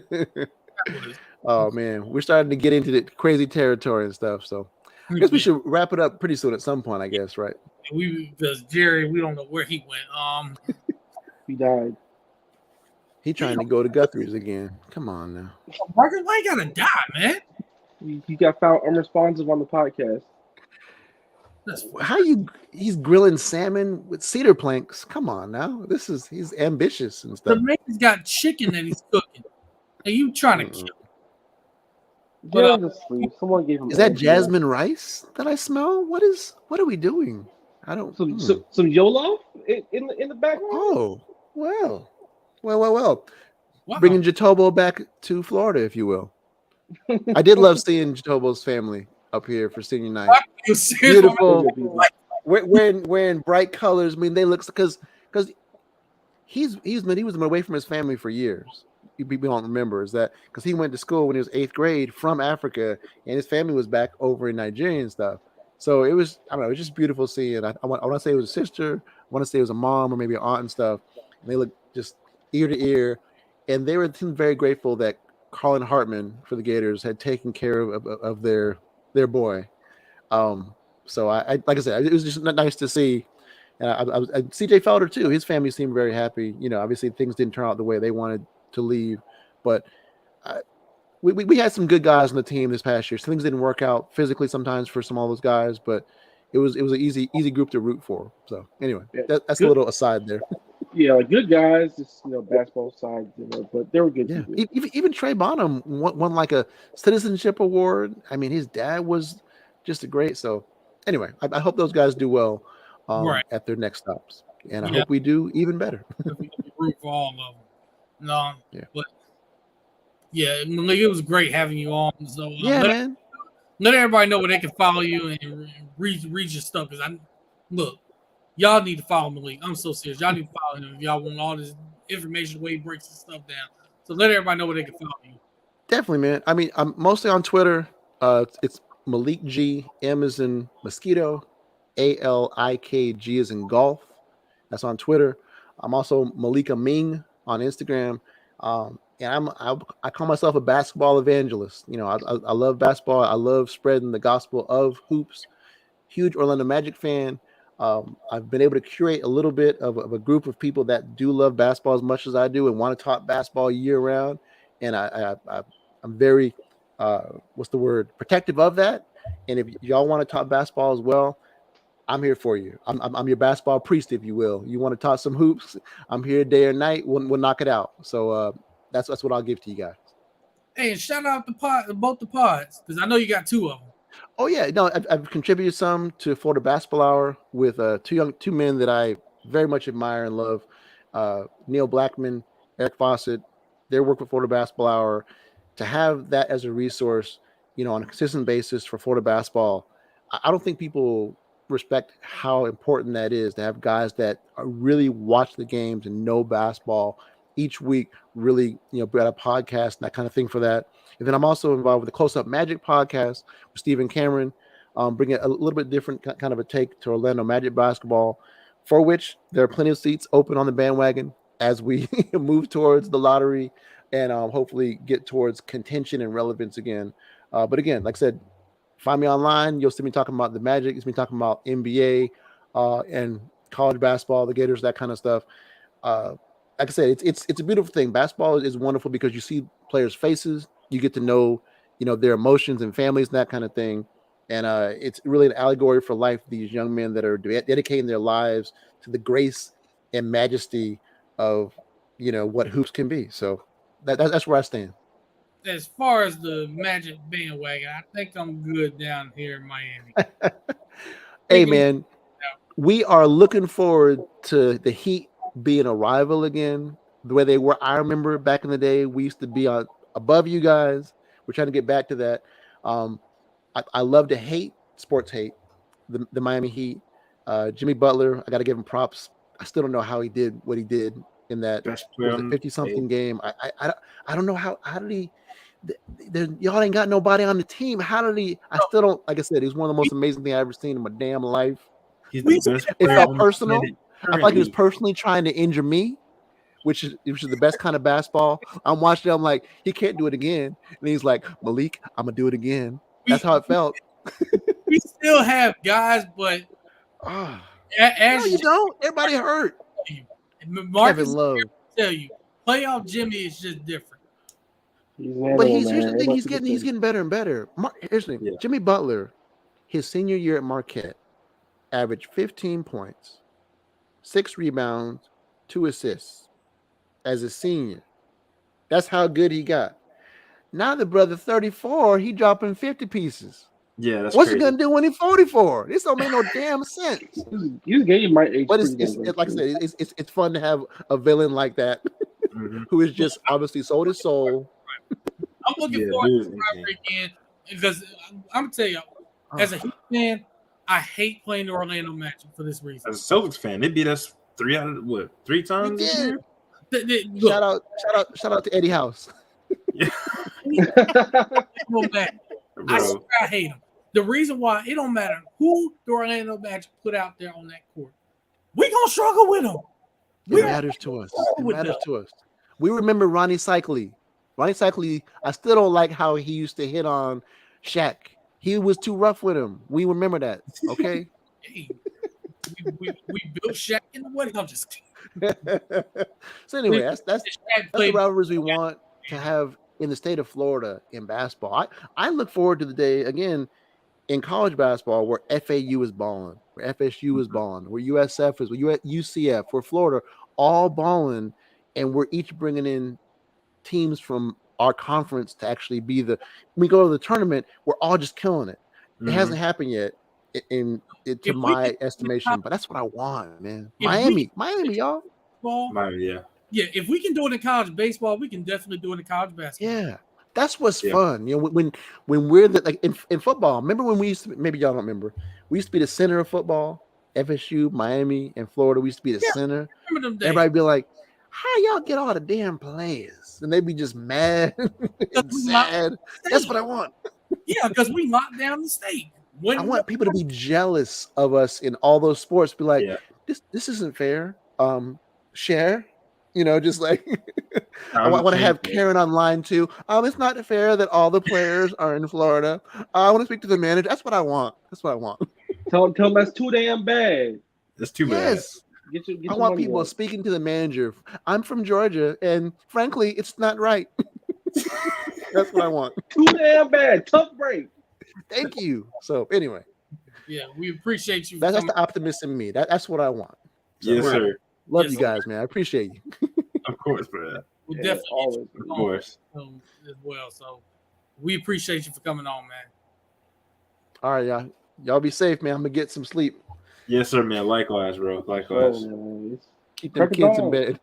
That was- Oh man, we're starting to get into the crazy territory and stuff. So I guess we should wrap it up pretty soon at some point. I guess, right? Because Jerry, we don't know where he went. He died. He trying to go to Guthrie's again. Come on now. Marcus, why you gotta die, man? He got found unresponsive on the podcast. That's How you? He's grilling salmon with cedar planks. Come on now. He's ambitious and the stuff. man's got chicken that he's cooking, and you trying to kill. Jared was asleep. Someone gave him. Is that eggs. jasmine rice that I smell? What are we doing? I don't. Some YOLO in the background? Oh, well. Wow. Bringing Jatobo back to Florida, if you will. I did love seeing Jatobo's family up here for senior night. You serious? Beautiful. Good people. Wearing bright colors. I mean, they look because he was away from his family for years. People don't remember is that because he went to school when he was 8th grade from Africa, and his family was back over in Nigeria and stuff. So it was, I don't know, it was just beautiful seeing. I want to say it was a sister. I want to say it was a mom or maybe an aunt and stuff. And they looked just ear to ear, and they seemed very grateful that Carlin Hartman for the Gators had taken care of their boy. So I like I said, it was just nice to see. And I CJ Felder too. His family seemed very happy. You know, obviously things didn't turn out the way they wanted to leave, but we had some good guys on the team this past year. So things didn't work out physically sometimes for some of those guys, but it was an easy group to root for. So anyway, Yeah. that's Good. a little aside there. Yeah, like good guys, just basketball side, but they were good Yeah, people. even Trey Bonham won like a citizenship award. I mean, his dad was just a great. So anyway, I hope those guys do well Right. at their next stops, and I Yeah. hope we do even better. We root for all of them. No, Yeah. but yeah, Malik, it was great having you on. So Yeah, man. let everybody know where they can follow you and read your stuff. Because look, y'all need to follow Malik. I'm so serious. Y'all need to follow him if y'all want all this information the way he breaks his stuff down. So let everybody know where they can follow you. Definitely, man. I mean, I'm mostly on Twitter. It's Malik G. M is in mosquito. ALIKG is in golf. That's on Twitter. I'm also Malika Ming on Instagram. And I call myself a basketball evangelist. You know, I love basketball. I love spreading the gospel of hoops. Huge Orlando Magic fan. I've been able to curate a little bit of a group of people that do love basketball as much as I do and want to talk basketball year round. And I'm very, protective of that. And if y'all want to talk basketball as well, I'm here for you. I'm your basketball priest, if you will. You want to talk some hoops? I'm here day or night. We'll knock it out. So that's what I'll give to you guys. Hey, and shout out both the pods because I know you got two of them. Oh yeah, no, I've contributed some to Florida Basketball Hour with two men that I very much admire and love, Neil Blackman, Eric Fawcett. Their work with Florida Basketball Hour, to have that as a resource, on a consistent basis for Florida basketball. I don't think people respect how important that is to have guys that really watch the games and know basketball each week. Really, got a podcast and that kind of thing for that. And then I'm also involved with the Close Up Magic podcast with Stephen Cameron, bringing a little bit different kind of a take to Orlando Magic basketball, for which there are plenty of seats open on the bandwagon as we move towards the lottery and hopefully get towards contention and relevance again. But again, like I said, find me online. You'll see me talking about the Magic. You'll see me talking about NBA and college basketball, the Gators, that kind of stuff. Like I said, it's a beautiful thing. Basketball is wonderful because you see players' faces. You get to know, their emotions and families and that kind of thing. And it's really an allegory for life. These young men that are dedicating their lives to the grace and majesty of, what hoops can be. So that's where I stand. as far as the Magic bandwagon, I think I'm good down here in Miami. Hey, man, we are looking forward to the Heat being a rival again, the way they were. I remember back in the day, we used to be on above you guys. We're trying to get back to that. I love to hate sports hate the Miami Heat. Jimmy Butler, I got to give him props. I still don't know how he did what he did in that Best player was it on 50 something game. I don't know how did he. Y'all ain't got nobody on the team. How did he? I still don't. Like I said, he's one of the most amazing things I've ever seen in my damn life. He's the best It player felt on the personal. planet I felt like he was currently. personally trying to injure me, which is the best kind of basketball. I'm watching it, I'm like, he can't do it again. And he's like, Malik, I'm gonna do it again. That's how it felt. We still have guys, but No, as you don't. Everybody hurt. Marcus Kevin Love. tell you, playoff Jimmy is just different. But here's the thing, he's getting better and better. Here's the thing. Yeah. Jimmy Butler, his senior year at Marquette, averaged 15 points, 6 rebounds, 2 assists as a senior. That's how good he got. Now the brother 34, he dropping 50 pieces. Yeah, that's What's crazy. he gonna do when he's 44? This don't make no damn sense. His game might age. But it's pretty well, like I said, it's fun to have a villain like that Mhm. who is just obviously sold his soul. I'm looking Yeah, forward dude, to rivalry again because I'm gonna tell you, as a Heat fan, I hate playing the Orlando Magic for this reason. As a Celtics fan, they beat us 3 times this did. year. Look, Shout out to Eddie House. no matter. I Bro, swear I hate them. The reason why it don't matter who the Orlando Magic put out there on that court, we gonna struggle with them. It matters to us. It matters to us. We remember Ronnie Cycli. Ronnie Cycli, I still don't like how he used to hit on Shaq. He was too rough with him. We remember that. Okay. Hey, we built Shaq in the wedding. I'm just So anyway, that's Shaq the played. rivalries we want to have in the state of Florida in basketball. I look forward to the day again in college basketball where FAU is balling, where FSU is balling, where USF is, where UCF, where Florida all balling, and we're each bringing in teams from our conference to actually be the. When we go to the tournament, we're all just killing it. It hasn't happened yet, to my estimation, but that's what I want, man. Miami, y'all. Yeah, if we can do it in college baseball, we can definitely do it in college basketball. Yeah, that's what's fun. You know, when we're like in football. Remember when we used to? Maybe y'all don't remember. We used to be the center of football. FSU, Miami, and Florida. We used to be the center. Remember them days? Everybody be like, "How y'all get all the damn players?" And they'd be just mad and sad. That's what I want. Yeah, because we locked down the state. I want people to be jealous of us in all those sports. Be like, this isn't fair. Share. You know, just like I want to have Karen online too. It's not fair that all the players are in Florida. I want to speak to the manager. That's what I want. That's what I want. Tell them that's too damn bad. That's too bad. Get I want people speaking to the manager. I'm from Georgia, and frankly, it's not right. That's what I want. Too damn bad. Tough break. Thank you. So anyway, yeah, we appreciate you. That's the optimist in me. That's what I want. So, yes, sir. Love you guys, man. I appreciate you. Of course, bro. We'll definitely always, get you of course. as well. So we appreciate you for coming on, man. All right, y'all be safe, man. I'm gonna get some sleep. Yes, sir, man. Likewise, bro. Likewise. Keep them kids in bed.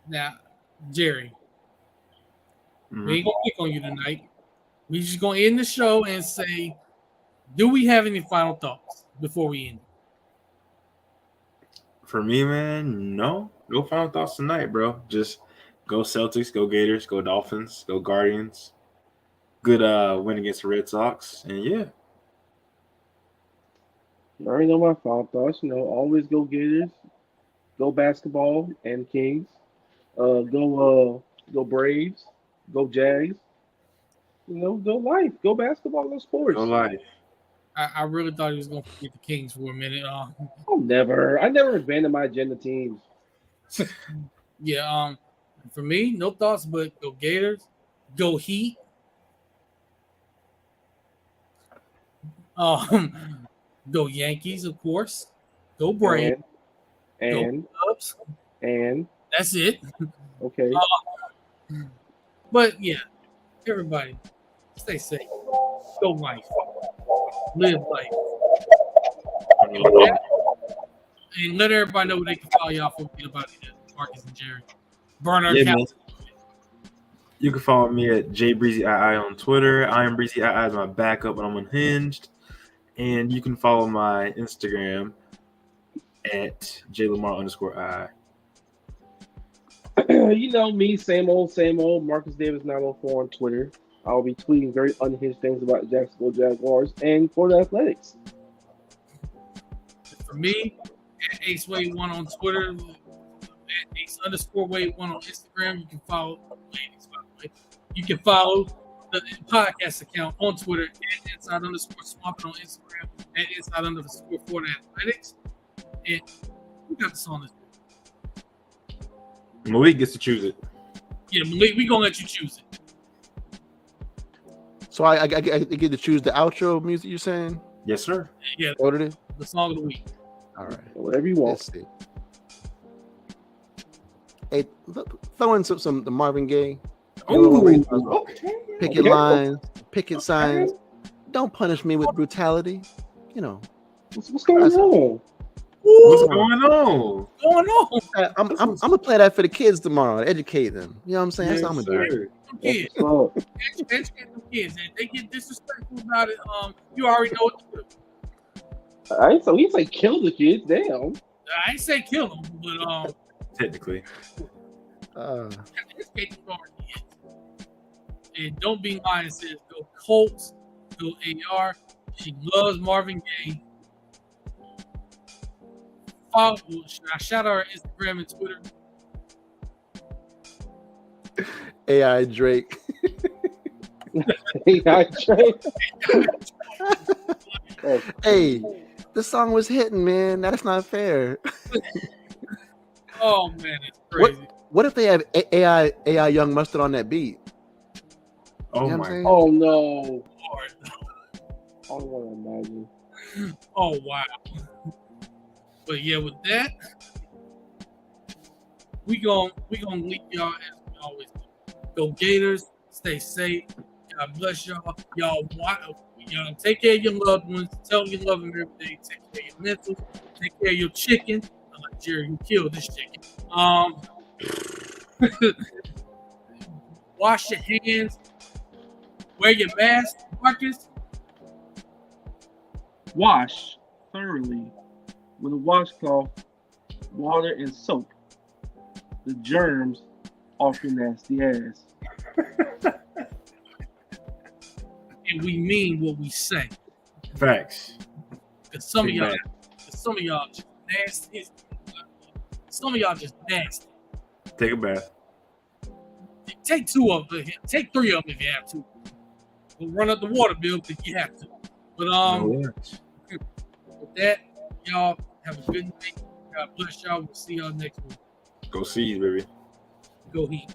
Now, Jerry, we ain't gonna pick on you tonight. We just gonna end the show and say, do we have any final thoughts before we end? For me, man, no final thoughts tonight, bro. Just go Celtics, go Gators, go Dolphins, go Guardians. Good win against the Red Sox, and yeah. I already know my final thoughts. You know, always go Gators, go basketball and Kings, go Braves, go Jags. You know, go life, go basketball, go sports. Go life. I really thought he was going to forget the Kings for a minute. I never abandoned my agenda teams. Yeah. For me, no thoughts, but go Gators, go Heat. Go Yankees, of course. Go Braves. And Go Jaguars. And That's it. okay, But yeah, everybody, stay safe. Go life. Live life. And let everybody know where they can follow y'all for about it. Marcus and Jerry. Burner Yeah, account. man. You can follow me at JBreezyII on Twitter. I am Breezy II is my backup when I'm unhinged. And you can follow my Instagram at JLamar_I. you know me, same old. Marcus Davis 904 on Twitter. I'll be tweeting very unhinged things about the Jacksonville Jaguars and Florida Athletics. For me, at AceWay1 on Twitter, at Ace_Wade1 on Instagram. You can follow ladies, by the way. You can follow the podcast account on Twitter at Inside_Swampin on Instagram at Inside_Florida Athletics. And we got this on this. Malik gets to choose it. Yeah, Malik, we gonna let you choose it. So I get to choose the outro music. You're saying? Yes, sir. Yeah, Ordered it. the song of the week. All right. Whatever you want. Let's see. Hey, throw in some the Marvin Gaye. Ooh, okay. Picket Okay. lines, picket Okay. signs. Don't punish me with brutality. You know, What's going on? what's going on? Going on? I'm gonna play that for the kids tomorrow. Educate them. You know what I'm saying? That's what I'm gonna do. sir. Kids, Oh, educate them kids. And if they get disrespectful about it, you already know what to do. I ain't so he say kill the kids. Damn. I ain't say kill them, but Technically. educate them kids. And don't be lying and says go Colts, go AR. She loves Marvin Gaye. Follow, I shout out her Instagram and Twitter. AI Drake. Hey, I tried. Oh, Hey, the song was hitting, man. That's not fair. Oh man, it's crazy. What if they have AI Young Mustard on that beat? Oh You know what I'm my. saying? oh no. Lord. I don't want to imagine. Oh wow. But yeah, with that, we gon' leave y'all as we always do. Go Gators, stay safe. God bless y'all. Y'all take care of your loved ones. Tell them you love them every day. Take care of your mental. Take care of your chicken. I'm like Jerry, you killed this chicken. Wash your hands. Wear your mask, Marcus. Wash thoroughly with a washcloth, water, and soap the germs off your nasty ass. And we mean what we say. Facts. Because some of Big y'all, man. just nasty. Some of y'all just nasty. Take a bath. Take 2 of them. Take 3 of them if you have to. We'll run up the water bill if you have to. But No worries. with that, y'all have a good night. God bless y'all. We'll see y'all next week. Go see, baby. Go Heat.